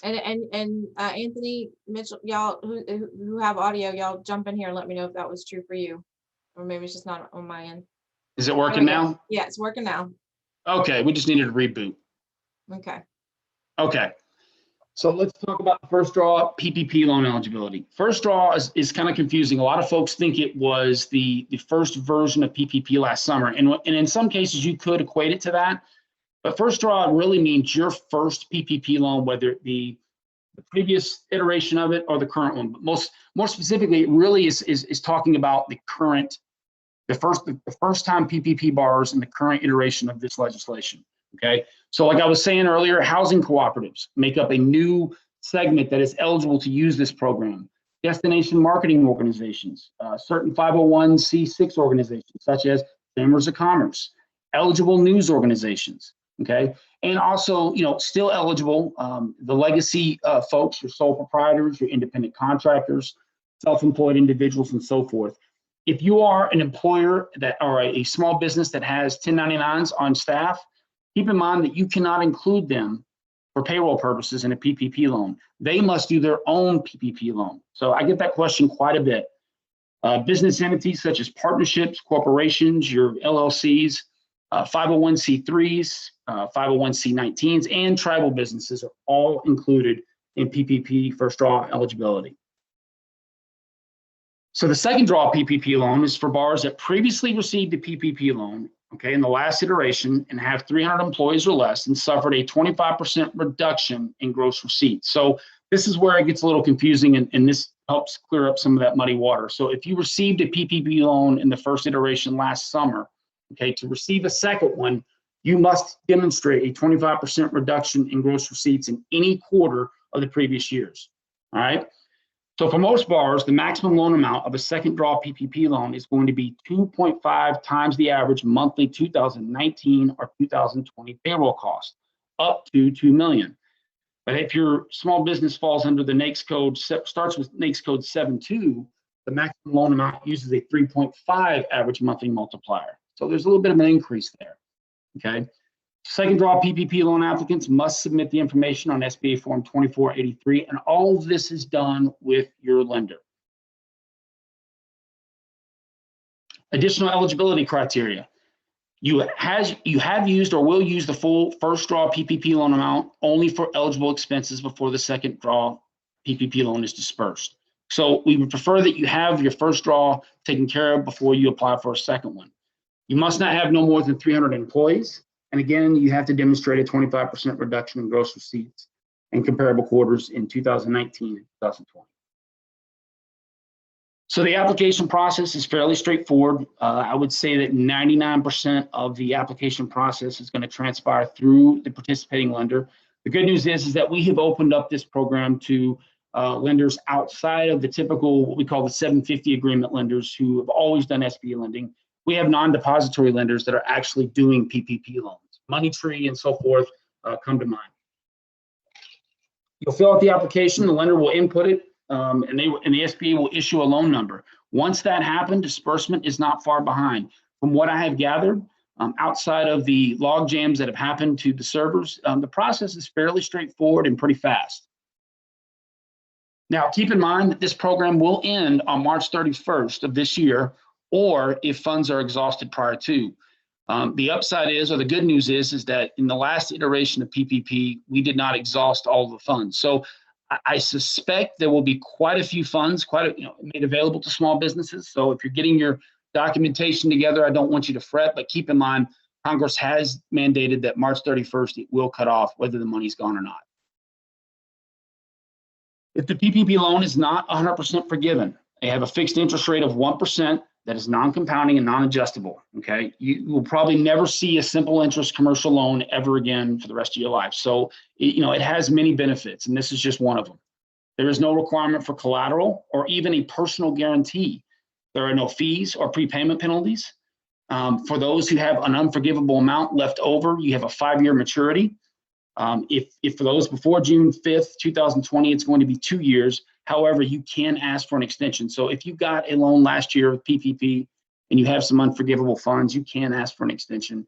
And Anthony, Mitchell, y'all who have audio, y'all jump in here and let me know if that was true for you, or maybe it's just not on my end. Is it working now? Yeah, it's working now. Okay, we just needed a reboot. Okay. Okay. So let's talk about the first draw, PPP loan eligibility. First draw is kind of confusing. A lot of folks think it was the first version of PPP last summer. And in some cases, you could equate it to that. But first draw really means your first PPP loan, whether it be the previous iteration of it or the current one. But more specifically, it really is talking about the first time PPP borrowers in the current iteration of this legislation. Okay, so like I was saying earlier, housing cooperatives make up a new segment that is eligible to use this program. Destination marketing organizations, certain 501c6 organizations, such as Chambers of Commerce, eligible news organizations, okay? And also, still eligible, the legacy folks, your sole proprietors, your independent contractors, self-employed individuals, and so forth. If you are an employer or a small business that has 1099s on staff, keep in mind that you cannot include them for payroll purposes in a PPP loan. They must do their own PPP loan. So I get that question quite a bit. Business entities such as partnerships, corporations, your LLCs, 501c3s, 501c19s, and tribal businesses are all included in PPP first draw eligibility. So the second draw PPP loan is for borrowers that previously received a PPP loan, okay, in the last iteration, and have 300 employees or less and suffered a 25% reduction in gross receipts. So this is where it gets a little confusing, and this helps clear up some of that muddy water. So if you received a PPP loan in the first iteration last summer, okay, to receive a second one, you must demonstrate a 25% reduction in gross receipts in any quarter of the previous years. All right. So for most borrowers, the maximum loan amount of a second draw PPP loan is going to be 2.5 times the average monthly 2019 or 2020 payroll cost, up to $2 million. But if your small business falls under the NAICS code, starts with NAICS code 7.2, the maximum loan amount uses a 3.5 average monthly multiplier. So there's a little bit of an increase there. Okay. Second draw PPP loan applicants must submit the information on SBA Form 2483, and all of this is done with your lender. Additional eligibility criteria. You have used or will use the full first draw PPP loan amount only for eligible expenses before the second draw PPP loan is dispersed. So we would prefer that you have your first draw taken care of before you apply for a second one. You must not have no more than 300 employees. And again, you have to demonstrate a 25% reduction in gross receipts in comparable quarters in 2019 and 2020. So the application process is fairly straightforward. I would say that 99% of the application process is going to transpire through the participating lender. The good news is that we have opened up this program to lenders outside of the typical, what we call the 750 agreement lenders who have always done SBA lending. We have non-depository lenders that are actually doing PPP loans. Money Tree and so forth come to mind. You'll fill out the application, the lender will input it, and the SBA will issue a loan number. Once that happens, disbursement is not far behind. From what I have gathered, outside of the log jams that have happened to the servers, the process is fairly straightforward and pretty fast. Now, keep in mind that this program will end on March 31st of this year, or if funds are exhausted prior to. The upside is, or the good news is that in the last iteration of PPP, we did not exhaust all of the funds. So I suspect there will be quite a few funds, made available to small businesses. So if you're getting your documentation together, I don't want you to fret, but keep in mind, Congress has mandated that March 31st, it will cut off whether the money's gone or not. If the PPP loan is not 100% forgiven, they have a fixed interest rate of 1%. That is non-compounding and non-adjustable, okay? You will probably never see a simple interest commercial loan ever again for the rest of your life. So, it has many benefits, and this is just one of them. There is no requirement for collateral or even a personal guarantee. There are no fees or prepayment penalties. For those who have an unforgivable amount left over, you have a 5-year maturity. If for those before June 5th, 2020, it's going to be 2 years. However, you can ask for an extension. So if you got a loan last year with PPP and you have some unforgivable funds, you can ask for an extension.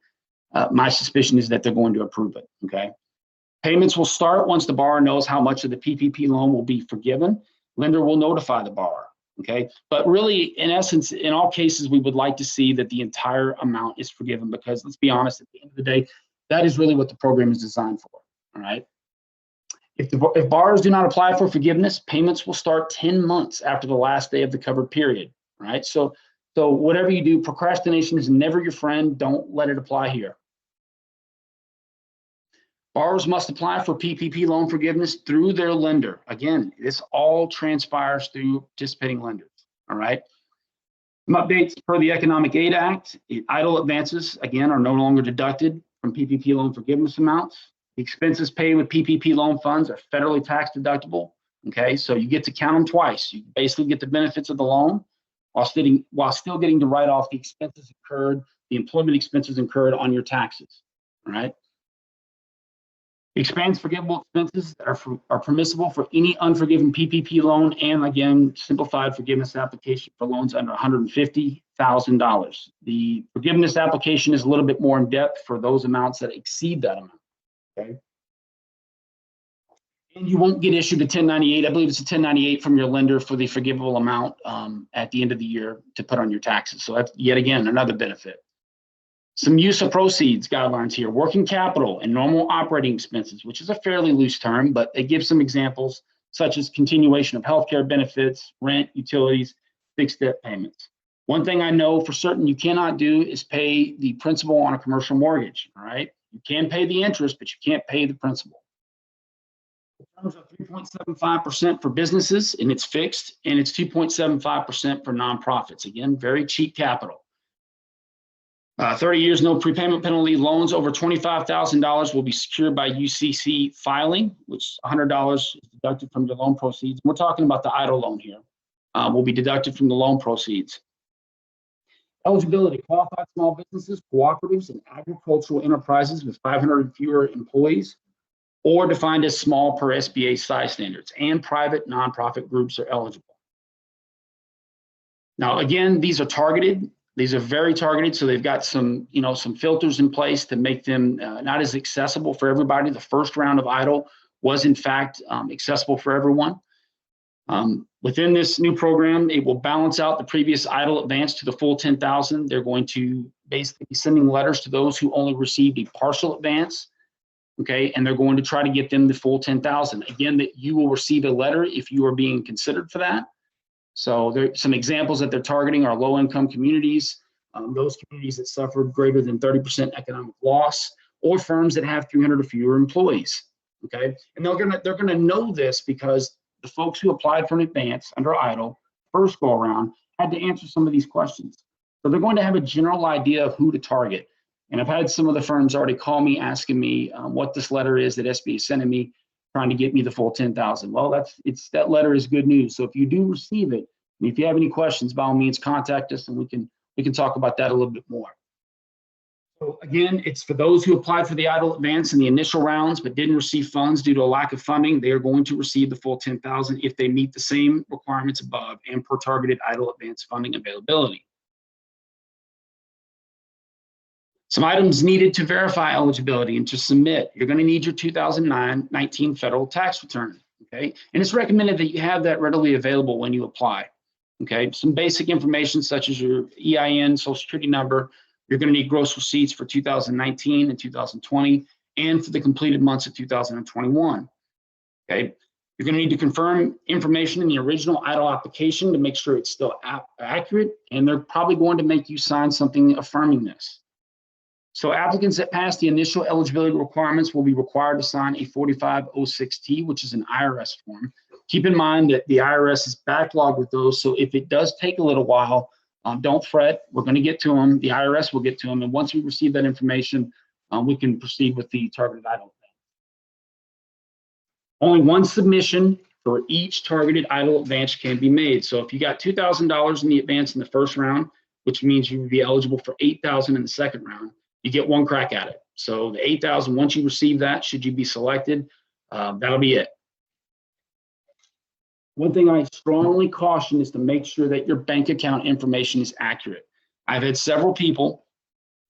My suspicion is that they're going to approve it, okay? Payments will start once the borrower knows how much of the PPP loan will be forgiven. Lender will notify the borrower, okay? But really, in essence, in all cases, we would like to see that the entire amount is forgiven because let's be honest, at the end of the day, that is really what the program is designed for, all right? If borrowers do not apply for forgiveness, payments will start 10 months after the last day of the covered period, right? So whatever you do, procrastination is never your friend. Don't let it apply here. Borrowers must apply for PPP loan forgiveness through their lender. Again, this all transpires through participating lenders, all right? Some updates per the Economic Aid Act. Idle advances, again, are no longer deducted from PPP loan forgiveness amounts. The expenses paid with PPP loan funds are federally tax deductible. Okay, so you get to count them twice. You basically get the benefits of the loan while still getting to write off the expenses incurred, the employment expenses incurred on your taxes. All right. Expands forgivable expenses are permissible for any unforgiven PPP loan, and again, simplified forgiveness application for loans under $150,000. The forgiveness application is a little bit more in depth for those amounts that exceed that amount. Okay. And you won't get issued a 1098. I believe it's a 1098 from your lender for the forgivable amount at the end of the year to put on your taxes. So that's yet again another benefit. Some use of proceeds guidelines here: working capital and normal operating expenses, which is a fairly loose term, but they give some examples such as continuation of healthcare benefits, rent, utilities, fixed debt payments. One thing I know for certain you cannot do is pay the principal on a commercial mortgage. All right. You can pay the interest, but you can't pay the principal. The terms are 3.75% for businesses, and it's fixed, and it's 2.75% for nonprofits. Again, very cheap capital. 30 years, no prepayment penalty. Loans over $25,000 will be secured by UCC filing, which $100 is deducted from your loan proceeds. We're talking about the EIDL loan here. Will be deducted from the loan proceeds. Eligibility: qualified small businesses, cooperatives, and agricultural enterprises with 500 and fewer employees, or defined as small per SBA size standards, and private nonprofit groups are eligible. Now, again, these are targeted. These are very targeted, so they've got some, some filters in place to make them not as accessible for everybody. The first round of EIDL was, in fact, accessible for everyone. Within this new program, it will balance out the previous EIDL advance to the full 10,000. They're going to basically be sending letters to those who only received a partial advance, okay? And they're going to try to get them the full 10,000. Again, that you will receive a letter if you are being considered for that. So there some examples that they're targeting are low-income communities, those communities that suffered greater than 30% economic loss, or firms that have 300 or fewer employees. Okay, and they're gonna know this because the folks who applied for an advance under EIDL first go around had to answer some of these questions. So they're going to have a general idea of who to target. And I've had some of the firms already call me asking me what this letter is that SBA is sending me, trying to get me the full 10,000. Well, that letter is good news. So if you do receive it, and if you have any questions, by all means, contact us and we can talk about that a little bit more. So again, it's for those who applied for the EIDL advance in the initial rounds but didn't receive funds due to a lack of funding. They are going to receive the full 10,000 if they meet the same requirements above and per targeted EIDL advance funding availability. Some items needed to verify eligibility and to submit. You're going to need your 2019 federal tax return, okay? And it's recommended that you have that readily available when you apply, okay? Some basic information such as your EIN, social security number. You're going to need gross receipts for 2019 and 2020 and for the completed months of 2021, okay? You're going to need to confirm information in the original EIDL application to make sure it's still accurate, and they're probably going to make you sign something affirming this. So applicants that pass the initial eligibility requirements will be required to sign a 4506T, which is an IRS form. Keep in mind that the IRS is backlogged with those, so if it does take a little while, don't fret. We're going to get to them. The IRS will get to them, and once we receive that information, we can proceed with the targeted EIDL. Only one submission for each targeted EIDL advance can be made. So if you got $2,000 in the advance in the first round, which means you would be eligible for $8,000 in the second round, you get one crack at it. So the $8,000, once you receive that, should you be selected, that'll be it. One thing I strongly caution is to make sure that your bank account information is accurate. I've had several people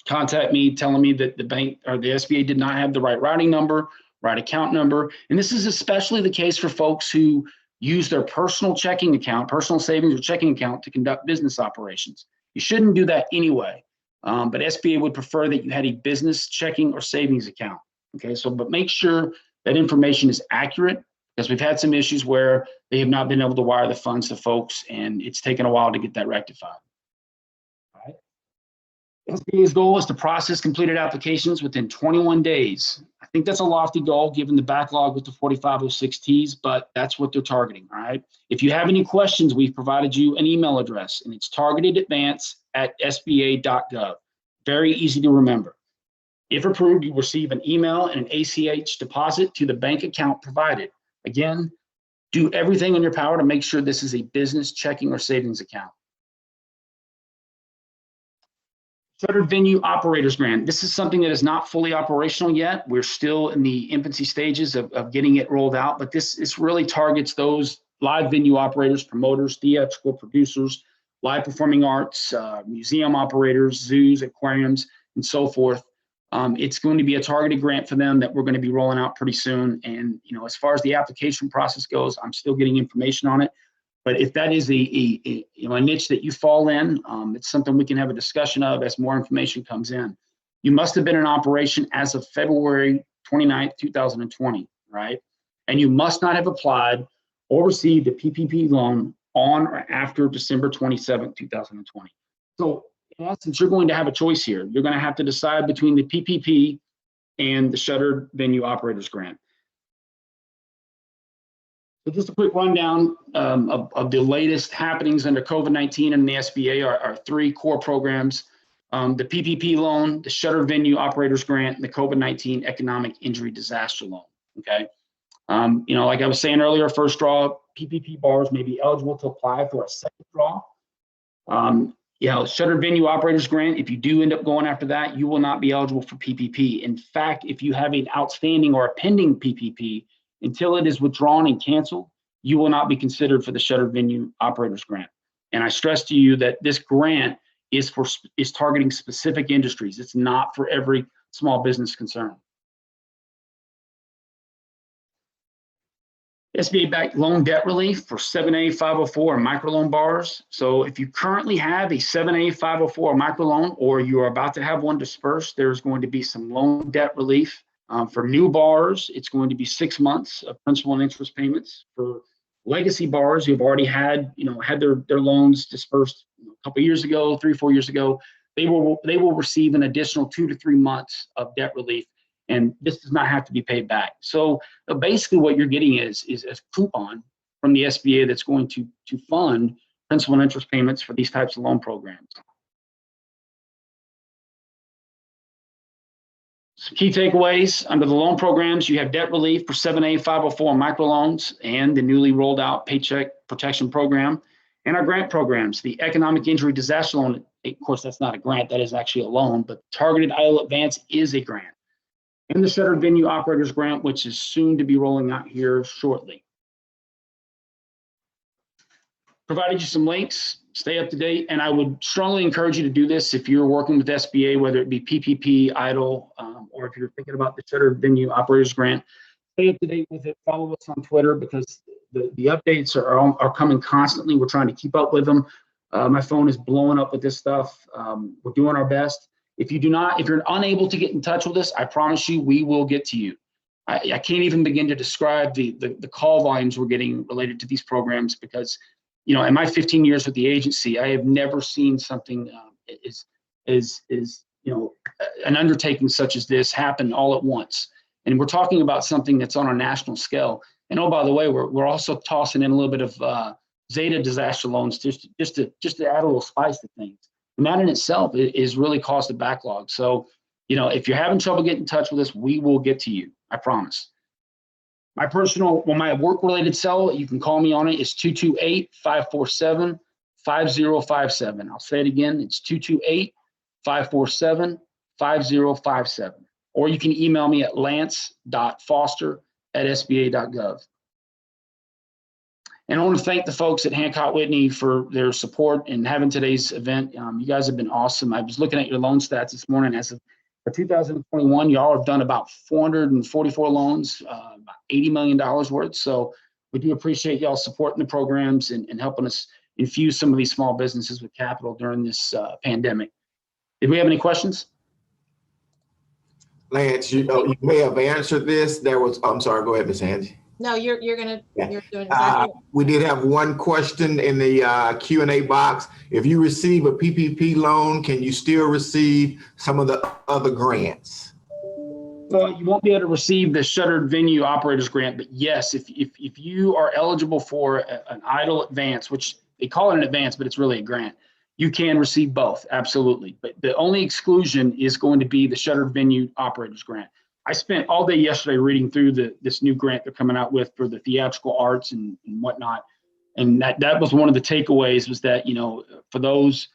contact me telling me that the bank or the SBA did not have the right routing number, right account number. And this is especially the case for folks who use their personal checking account, personal savings or checking account to conduct business operations. You shouldn't do that anyway. But SBA would prefer that you had a business checking or savings account. Okay, so but make sure that information is accurate, because we've had some issues where they have not been able to wire the funds to folks, and it's taken a while to get that rectified. All right. SBA's goal is to process completed applications within 21 days. I think that's a lofty goal given the backlog with the 4506Ts, but that's what they're targeting. All right. If you have any questions, we've provided you an email address, and it's targetedadvance@sba.gov. Very easy to remember. If approved, you receive an email and an ACH deposit to the bank account provided. Again, do everything in your power to make sure this is a business checking or savings account. Shuttered venue operators grant. This is something that is not fully operational yet. We're still in the infancy stages of getting it rolled out, but this really targets those live venue operators, promoters, theatrical producers, live performing arts, museum operators, zoos, aquariums, and so forth. It's going to be a targeted grant for them that we're going to be rolling out pretty soon. And as far as the application process goes, I'm still getting information on it. But if that is a niche that you fall in, it's something we can have a discussion of as more information comes in. You must have been in operation as of February 29th, 2020, right? And you must not have applied or received a PPP loan on or after December 27th, 2020. So in essence, you're going to have a choice here. You're going to have to decide between the PPP and the Shuttered Venue Operators Grant. So just a quick rundown of the latest happenings under COVID-19 and the SBA. Our three core programs the PPP loan, the Shuttered Venue Operators Grant, and the COVID-19 Economic Injury Disaster Loan. Okay. Like I was saying earlier, first draw PPP borrowers may be eligible to apply for a second draw. Shuttered Venue Operators Grant, if you do end up going after that, you will not be eligible for PPP. In fact, if you have an outstanding or a pending PPP, until it is withdrawn and canceled, you will not be considered for the Shuttered Venue Operators Grant. And I stress to you that this grant is targeting specific industries. It's not for every small business concern. SBA-backed loan debt relief for 7A 504 and microloan borrowers. So if you currently have a 7A 504 microloan, or you are about to have one dispersed, there's going to be some loan debt relief. For new borrowers, it's going to be 6 months of principal and interest payments. For legacy borrowers who have already had their loans dispersed a couple years ago, 3-4 years ago, they will receive an additional 2 to 3 months of debt relief. And this does not have to be paid back. So basically what you're getting is a coupon from the SBA that's going to fund principal and interest payments for these types of loan programs. Some key takeaways: under the loan programs, you have debt relief for 7A 504 microloans and the newly rolled out Paycheck Protection Program, and our grant programs, the Economic Injury Disaster Loan. Of course, that's not a grant, that is actually a loan, but Targeted Idle Advance is a grant. And the Shuttered Venue Operators Grant, which is soon to be rolling out here shortly. Provided you some links, stay up to date, and I would strongly encourage you to do this if you're working with SBA, whether it be PPP, EIDL, or if you're thinking about the Shuttered Venue Operators Grant. Stay up to date with it. Follow us on Twitter, because the updates are coming constantly. We're trying to keep up with them. My phone is blowing up with this stuff. We're doing our best. If you're unable to get in touch with us, I promise you, we will get to you. I can't even begin to describe the call volumes we're getting related to these programs, because, in my 15 years with the agency, I have never seen something an undertaking such as this happen all at once. And we're talking about something that's on a national scale. And oh, by the way, we're also tossing in a little bit of Zeta disaster loans just to add a little spice to things. And that in itself is really caused a backlog. So, if you're having trouble getting in touch with us, we will get to you. I promise. My work-related cell, you can call me on it, is 228-547-5057. I'll say it again. It's 228-547-5057. Or you can email me at lance.foster@sba.gov. And I want to thank the folks at Hancock Whitney for their support in having today's event. You guys have been awesome. I was looking at your loan stats this morning. As of 2021, y'all have done about 444 loans, about $80 million worth. So we do appreciate y'all supporting the programs and helping us infuse some of these small businesses with capital during this pandemic. Did we have any questions? Lance, you may have answered this. I'm sorry, go ahead, Ms. Angie. No, you're doing exactly. We did have one question in the Q&A box. If you receive a PPP loan, can you still receive some of the other grants? Well, you won't be able to receive the Shuttered Venue Operators Grant, but yes, if you are eligible for an EIDL advance, which they call it an advance, but it's really a grant, you can receive both, absolutely. But the only exclusion is going to be the Shuttered Venue Operators Grant. I spent all day yesterday reading through this new grant they're coming out with for the theatrical arts and whatnot. And that was one of the takeaways, was that, for those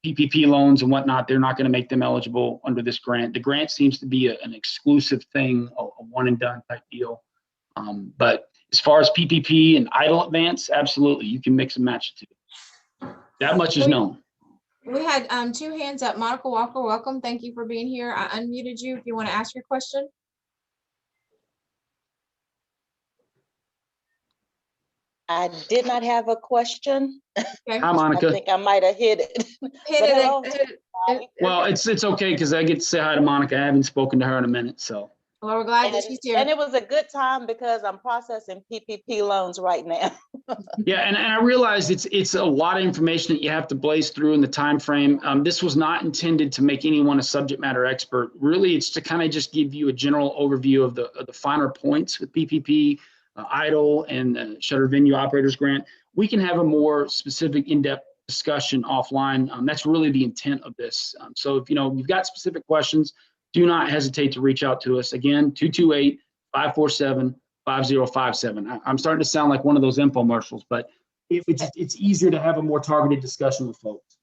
PPP loans and whatnot, they're not going to make them eligible under this grant. The grant seems to be an exclusive thing, a one and done type deal. But as far as PPP and EIDL advance, absolutely, you can mix and match the two. That much is known. We had 2 hands up. Monica Walker, welcome. Thank you for being here. I unmuted you if you want to ask your question. I did not have a question. Okay. Hi, Monica. I think I might have hit it. Well, it's okay, because I get to say hi to Monica. I haven't spoken to her in a minute, so. Well, we're glad that she's here. And it was a good time because I'm processing PPP loans right now. Yeah, and I realize it's a lot of information that you have to blaze through in the time frame. This was not intended to make anyone a subject matter expert. Really, it's to kind of just give you a general overview of the finer points with PPP, EIDL, and Shuttered Venue Operators Grant. We can have a more specific, in-depth discussion offline. That's really the intent of this. So if you've got specific questions, do not hesitate to reach out to us. Again, 228-547-5057. I'm starting to sound like one of those infomercials, but it's easier to have a more targeted discussion with folks.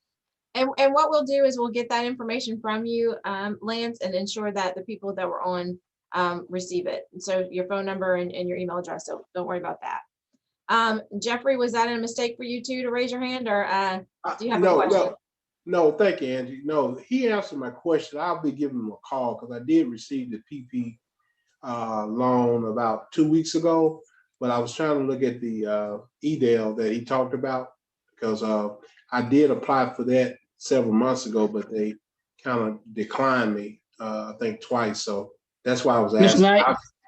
And what we'll do is we'll get that information from you, Lance, and ensure that the people that were on receive it. So your phone number and your email address. So don't worry about that. Jeffrey, was that a mistake for you too to raise your hand, or do you have a question? No, thank you, Angie. No, he answered my question. I'll be giving him a call because I did receive the PP loan about 2 weeks ago, but I was trying to look at the EDAL that he talked about because I did apply for that several months ago, but they kind of declined me, I think twice. So that's why I was asking.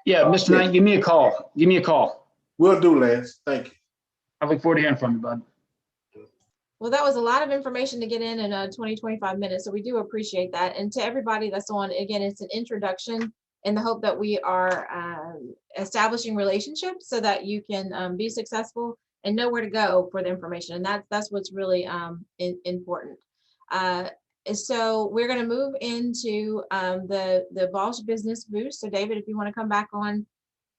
Mr. Knight, give me a call. Give me a call. Will do, Lance. Thank you. I look forward to hearing from you, bud. Well, that was a lot of information to get in 20-25 minutes. So we do appreciate that. And to everybody that's on, again, it's an introduction in the hope that we are establishing relationships so that you can be successful and know where to go for the information. And that's what's really important. So we're going to move into the Balch Business Boost. So David, if you want to come back on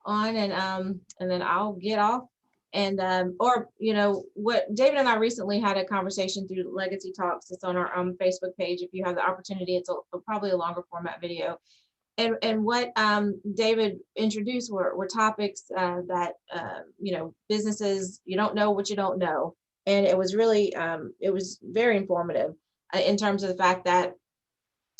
and then I'll get off. And or what David and I recently had a conversation through Legacy Talks. It's on our Facebook page. If you have the opportunity, it's probably a longer format video. And what David introduced were topics that businesses, you don't know what you don't know, and it was really it was very informative in terms of the fact that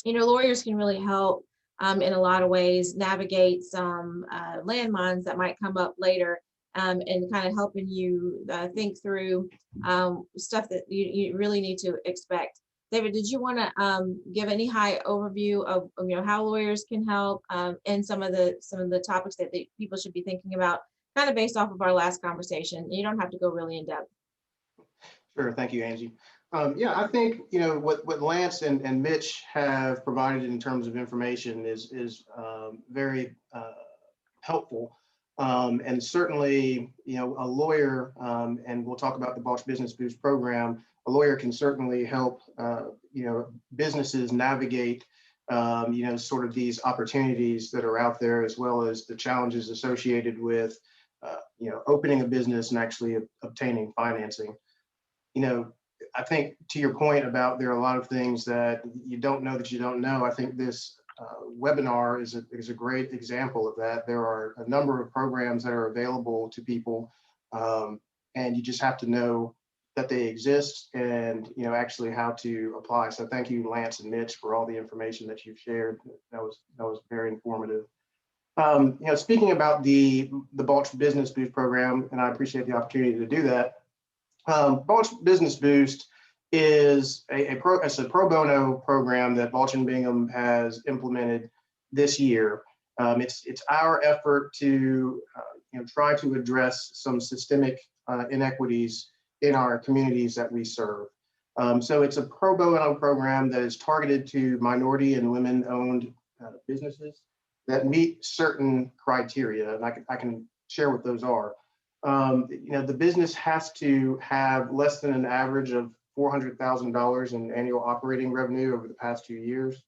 lawyers can really help in a lot of ways navigate some landmines that might come up later. And kind of helping you think through stuff that you really need to expect. David, did you want to give any high overview of how lawyers can help and some of the topics that people should be thinking about, kind of based off of our last conversation? You don't have to go really in depth. Sure, thank you, Angie. I think what Lance and Mitch have provided in terms of information is very helpful. And certainly, a lawyer, and we'll talk about the Balch Business Boost program, a lawyer can certainly help, businesses navigate, sort of these opportunities that are out there, as well as the challenges associated with, opening a business and actually obtaining financing. I think to your point about there are a lot of things that you don't know that you don't know. I think this webinar is a great example of that. There are a number of programs that are available to people, and you just have to know that they exist and actually how to apply. So thank you, Lance and Mitch, for all the information that you've shared. That was very informative. Speaking about the Balch Business Boost program, and I appreciate the opportunity to do that. Balch Business Boost is a pro bono program that Balch and Bingham has implemented this year. It's our effort to try to address some systemic inequities in our communities that we serve. So it's a pro bono program that is targeted to minority and women-owned businesses that meet certain criteria, and I can share what those are. The business has to have less than an average of $400,000 in annual operating revenue over the past 2 years,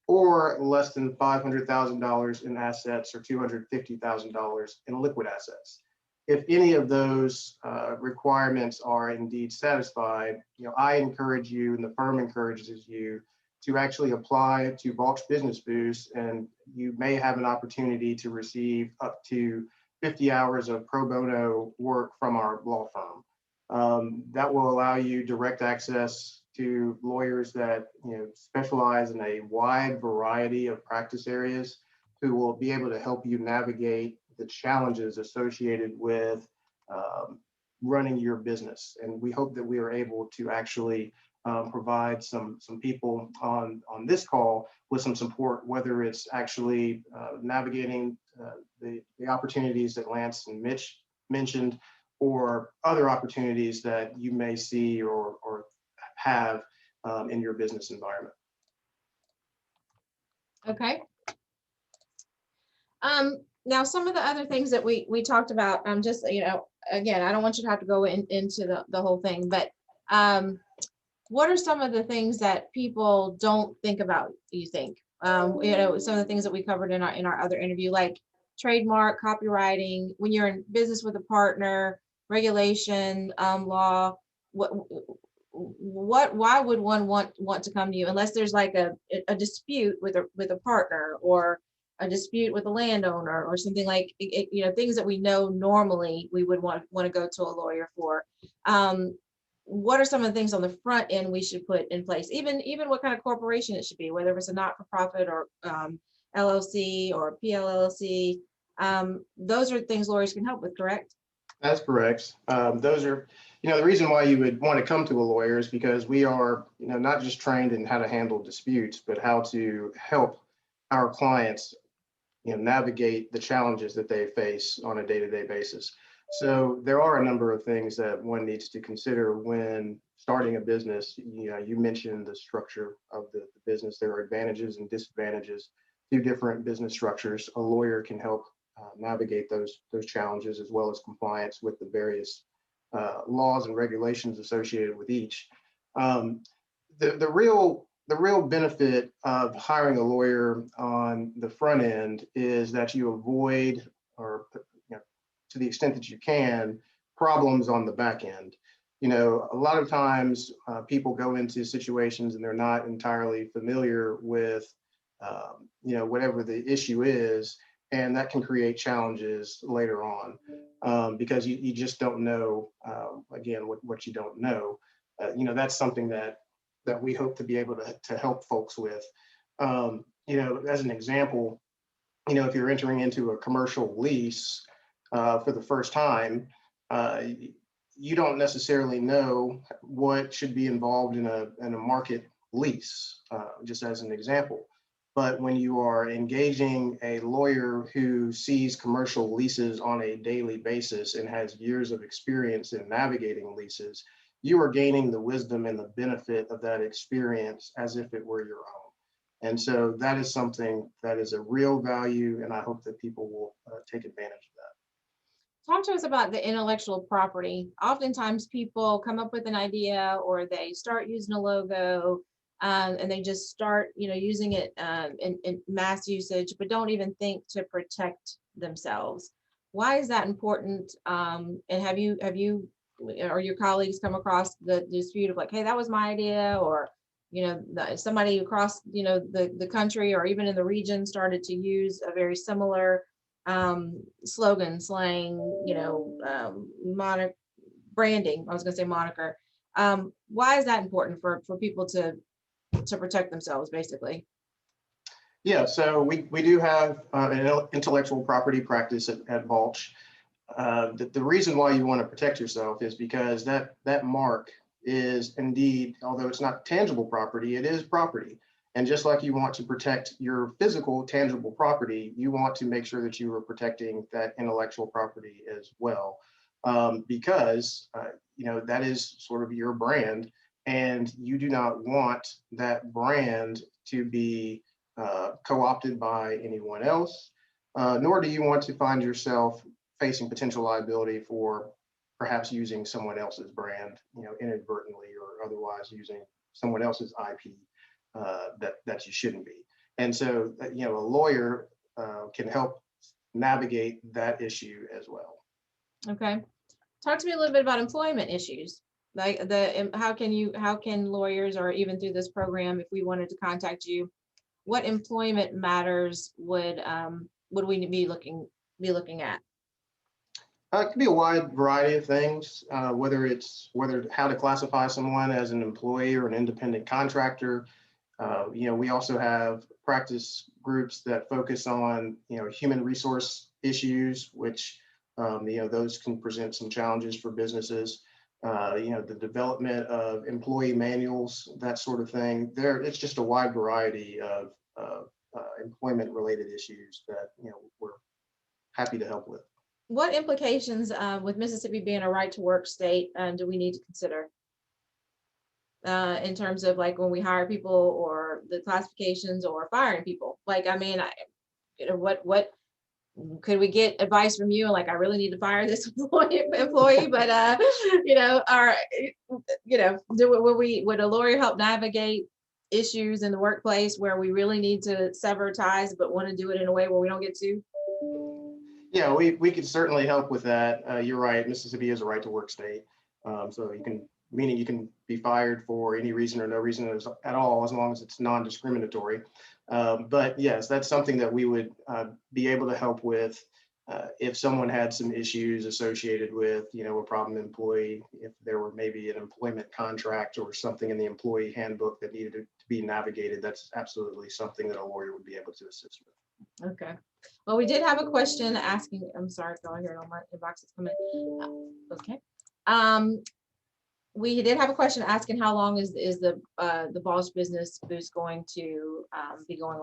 or less than $500,000 in assets or $250,000 in liquid assets. If any of those requirements are indeed satisfied, I encourage you, and the firm encourages you, to actually apply to Balch Business Boost, and you may have an opportunity to receive up to 50 hours of pro bono work from our law firm. That will allow you direct access to lawyers that specialize in a wide variety of practice areas, who will be able to help you navigate the challenges associated with running your business. And we hope that we are able to actually provide some people on this call with some support, whether it's actually navigating the opportunities that Lance and Mitch mentioned, or other opportunities that you may see or have in your business environment. Okay. Now, some of the other things that we talked about, just, again, I don't want you to have to go into the whole thing, but what are some of the things that people don't think about, do you think? Some of the things that we covered in our other interview, like trademark, copywriting, when you're in business with a partner, regulation, law, why would one want to come to you unless there's like a dispute with a partner, or a dispute with a landowner, or something like things that we know normally we would want to go to a lawyer for. What are some of the things on the front end we should put in place? Even what kind of corporation it should be, whether it's a not-for-profit or LLC or PLLC. Those are things lawyers can help with, correct? That's correct. Those are, the reason why you would want to come to a lawyer is because we are, not just trained in how to handle disputes, but how to help our clients, navigate the challenges that they face on a day-to-day basis. So there are a number of things that one needs to consider when starting a business. You mentioned the structure of the business. There are advantages and disadvantages to different business structures. A lawyer can help navigate those challenges, as well as compliance with the various laws and regulations associated with each. The real benefit of hiring a lawyer on the front end is that you avoid, or to the extent that you can, problems on the back end. A lot of times people go into situations and they're not entirely familiar with whatever the issue is, and that can create challenges later on because you just don't know, again, what you don't know. That's something that we hope to be able to help folks with. As an example, if you're entering into a commercial lease for the first time, you don't necessarily know what should be involved in a market lease, just as an example. But when you are engaging a lawyer who sees commercial leases on a daily basis and has years of experience in navigating leases, you are gaining the wisdom and the benefit of that experience as if it were your own. And so that is something that is a real value, and I hope that people will take advantage of that. Talk to us about the intellectual property. Oftentimes people come up with an idea, or they start using a logo, and they just start, using it in mass usage, but don't even think to protect themselves. Why is that important? And have you or your colleagues come across the dispute of like, hey, that was my idea, or somebody across the country or even in the region started to use a very similar slogan, slang, branding. I was going to say moniker. Why is that important for people to protect themselves, basically? Yeah, so we do have an intellectual property practice at Balch. The reason why you want to protect yourself is because that mark is indeed, although it's not tangible property, it is property. And just like you want to protect your physical tangible property, you want to make sure that you are protecting that intellectual property as well, because that is sort of your brand, and you do not want that brand to be co-opted by anyone else, nor do you want to find yourself facing potential liability for perhaps using someone else's brand, inadvertently or otherwise using someone else's IP that you shouldn't be. And so, a lawyer can help navigate that issue as well. Okay. Talk to me a little bit about employment issues. Like how can lawyers, or even through this program, if we wanted to contact you, what employment matters would we be looking at? It could be a wide variety of things, whether how to classify someone as an employee or an independent contractor. We also have practice groups that focus on, human resource issues, which, those can present some challenges for businesses. The development of employee manuals, that sort of thing. It's just a wide variety of employment-related issues that, we're happy to help with. What implications with Mississippi being a right-to-work state do we need to consider in terms of like when we hire people, or the classifications, or firing people? Like, I mean, what could we get advice from you? Like, I really need to fire this employee, but, you know, or, you know, would a lawyer help navigate issues in the workplace where we really need to sever ties, but want to do it in a way where we don't get sued? Yeah, we could certainly help with that. You're right. Mississippi is a right to work state. So meaning you can be fired for any reason or no reason at all, as long as it's non-discriminatory. But yes, that's something that we would be able to help with if someone had some issues associated with, you know, a problem employee, if there were maybe an employment contract or something in the employee handbook that needed to be navigated. That's absolutely something that a lawyer would be able to assist with. Okay. Well, we did have a question asking, I'm sorry, go here on my inbox is coming. Okay. We did have a question asking how long is the Balch Business Boost going to be going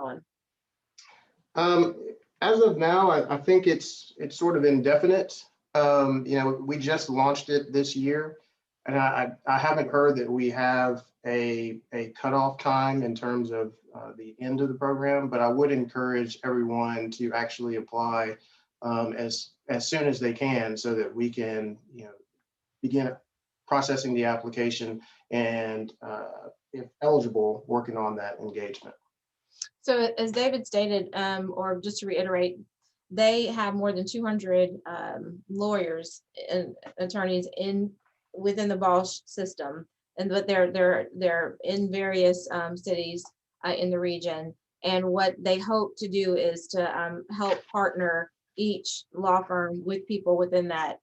on? As of now, I think it's sort of indefinite. You know, we just launched it this year, and I haven't heard that we have a cutoff time in terms of the end of the program, but I would encourage everyone to actually apply as soon as they can, so that we can, you know, begin processing the application and, if eligible, working on that engagement. So as David stated, or just to reiterate, they have more than 200 lawyers and attorneys within the Balch system, but they're in various cities in the region. And what they hope to do is to help partner each law firm with people within that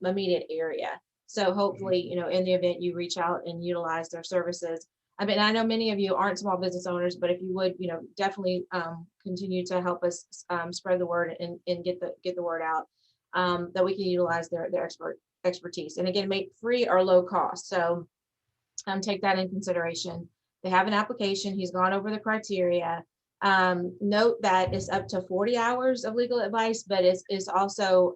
immediate area. So hopefully, you know, in the event you reach out and utilize their services. I mean, I know many of you aren't small business owners, but if you would, you know, definitely continue to help us spread the word and get the word out, that we can utilize their expertise. And again, make free or low cost. So take that in consideration. They have an application. He's gone over the criteria. Note that it's up to 40 hours of legal advice, but it's also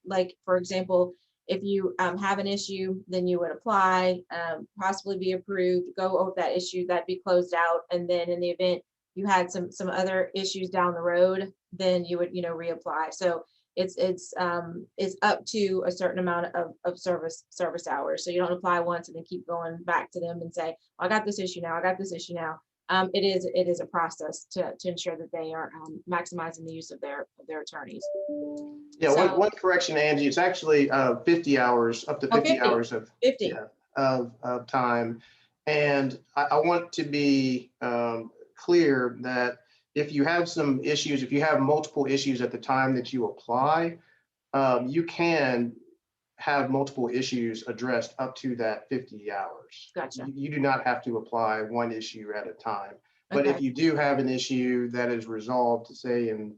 like, for example, if you have an issue, then you would apply, possibly be approved, go over that issue, that'd be closed out. And then in the event you had some other issues down the road, then you would, you know, reapply. So it's up to a certain amount of service hours. So you don't apply once and then keep going back to them and say, I got this issue now, I got this issue now. It is a process to ensure that they are maximizing the use of their attorneys. Yeah, So, one correction, Angie, it's actually 50 hours, up to 50 hours of 50. Yeah, of time. And I want to be clear that if you have some issues, if you have multiple issues at the time that you apply, you can have multiple issues addressed up to that 50 hours. Gotcha. You do not have to apply one issue at a time. But if Okay. you do have an issue that is resolved, say, in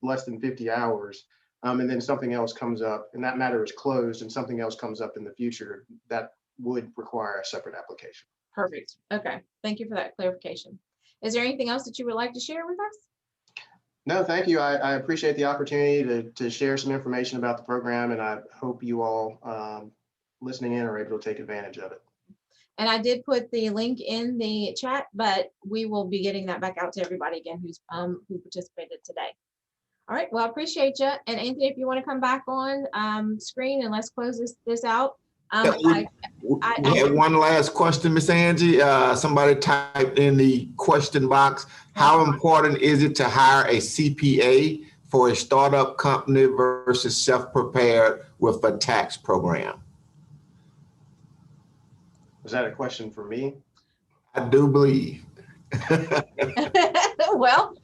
less than 50 hours, and then something else comes up and that matter is closed and something else comes up in the future, that would require a separate application. Perfect. Okay. Thank you for that clarification. Is there anything else that you would like to share with us? No, thank you. I appreciate the opportunity to share some information about the program, and I hope you all listening in are able to take advantage of it. And I did put the link in the chat, but we will be getting that back out to everybody again who participated today. All right. Well, I appreciate you. And Anthony, if you want to come back on screen and let's close this out. We had one last question, Miss Angie. Somebody typed in the question box. How important is it to hire a CPA for a startup company versus self-prepared with a tax program? Was that a question for me? I do believe. Well.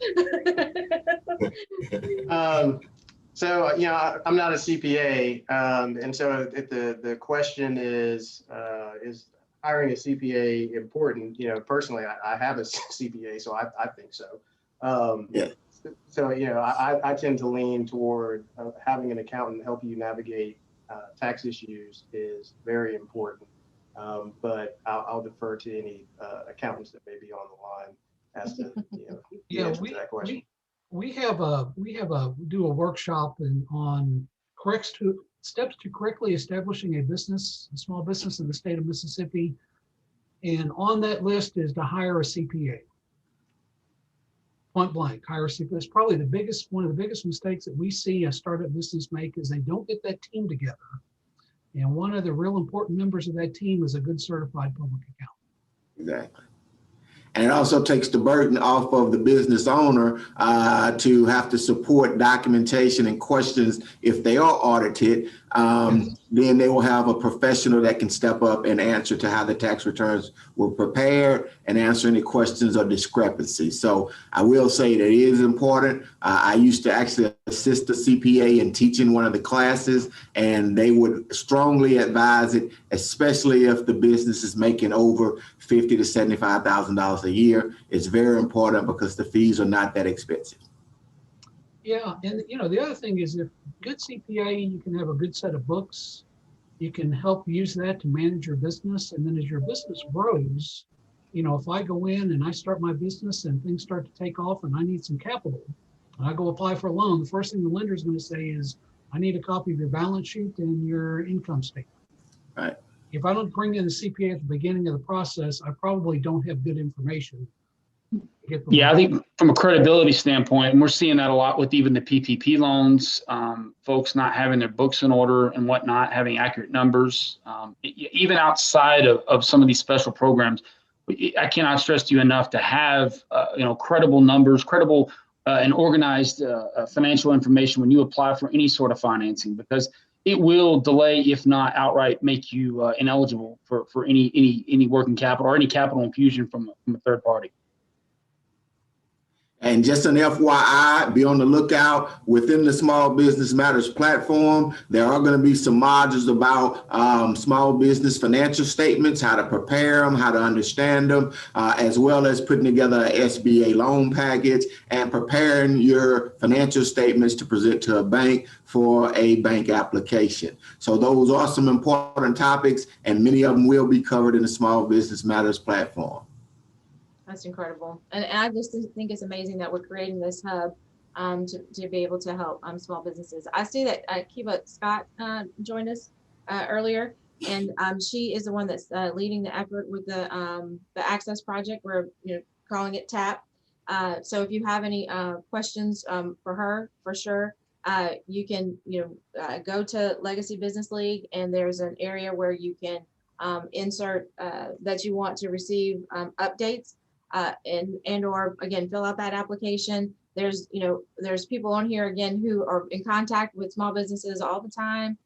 So, you know, I'm not a CPA. And so if the question is hiring a CPA important? You know, personally, I have a CPA, so I think so. Yeah. So, you know, I tend to lean toward having an accountant help you navigate tax issues is very important. But I'll defer to any accountants that may be on the line as to, you know, the answer to that question. We do a workshop on steps to correctly establishing a small business in the state of Mississippi. And on that list is to hire a CPA. point blank, hire CPA. It's probably one of the biggest mistakes that we see a startup business make is they don't get that team together. And one of the real important members of that team is a good certified public accountant. Exactly. And it also takes the burden off of the business owner to have to support documentation and questions if they are audited. Then they will have a professional that can step up and answer to how the tax returns were prepared and answer any questions or discrepancies. So I will say that it is important. I used to actually assist the CPA in teaching one of the classes, and they would strongly advise it, especially if the business is making over $50,000 to $75,000 a year. It's very important because the fees are not that expensive. Yeah, and the other thing is if good CPA, you can have a good set of books. You can help use that to manage your business. And then as your business grows, if I go in and I start my business and things start to take off and I need some capital, and I go apply for a loan, the first thing the lender is going to say is, I need a copy of your balance sheet and your income statement. Right. If I don't bring in a CPA at the beginning of the process, I probably don't have good information. Yeah, I think from a credibility standpoint, and we're seeing that a lot with even the PPP loans, folks not having their books in order and whatnot, having accurate numbers, even outside of some of these special programs. I cannot stress to you enough to have, credible numbers, credible and organized financial information when you apply for any sort of financing, because it will delay, if not outright make you ineligible for any working capital or any capital infusion from a third party. And just an FYI, be on the lookout within the Small Business Matters platform. There are going to be some modules about small business financial statements, how to prepare them, how to understand them, as well as putting together an SBA loan package and preparing your financial statements to present to a bank for a bank application. So those are some important topics, and many of them will be covered in the Small Business Matters platform. That's incredible. And I just think it's amazing that we're creating this hub to be able to help small businesses. I see that Kiva Scott joined us earlier, and she is the one that's leading the effort with the Access Project. We're calling it TAP. So if you have any questions for her, for sure, you can go to Legacy Business League, and there's an area where you can insert that you want to receive updates. And or again, fill out that application. There's people on here again who are in contact with small businesses all the time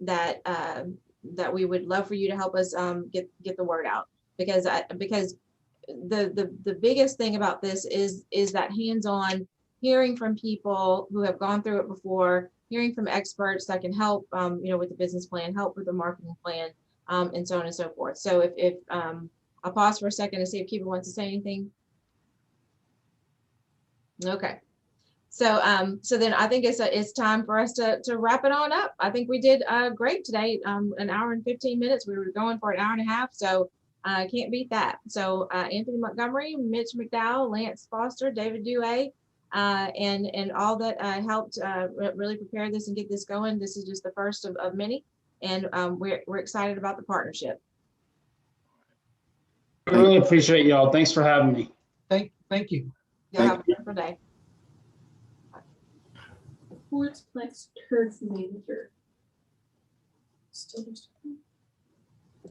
that we would love for you to help us get the word out, because the biggest thing about this is that hands-on hearing from people who have gone through it before, hearing from experts that can help with the business plan, help with the marketing plan, and so on and so forth. So if I'll pause for a second to see if Kiva wants to say anything. Okay. So then I think it's time for us to wrap it on up. I think we did great today. An hour and 15 minutes. We were going for an hour and a half, so I can't beat that. So Anthony Montgomery, Mitch McDowell, Lance Foster, David Dewey, and all that helped really prepare this and get this going. This is just the first of many, and we're excited about the partnership. I really appreciate y'all. Thanks for having me. Thank you. Y'all have a wonderful day. Fourplex turf manager. Still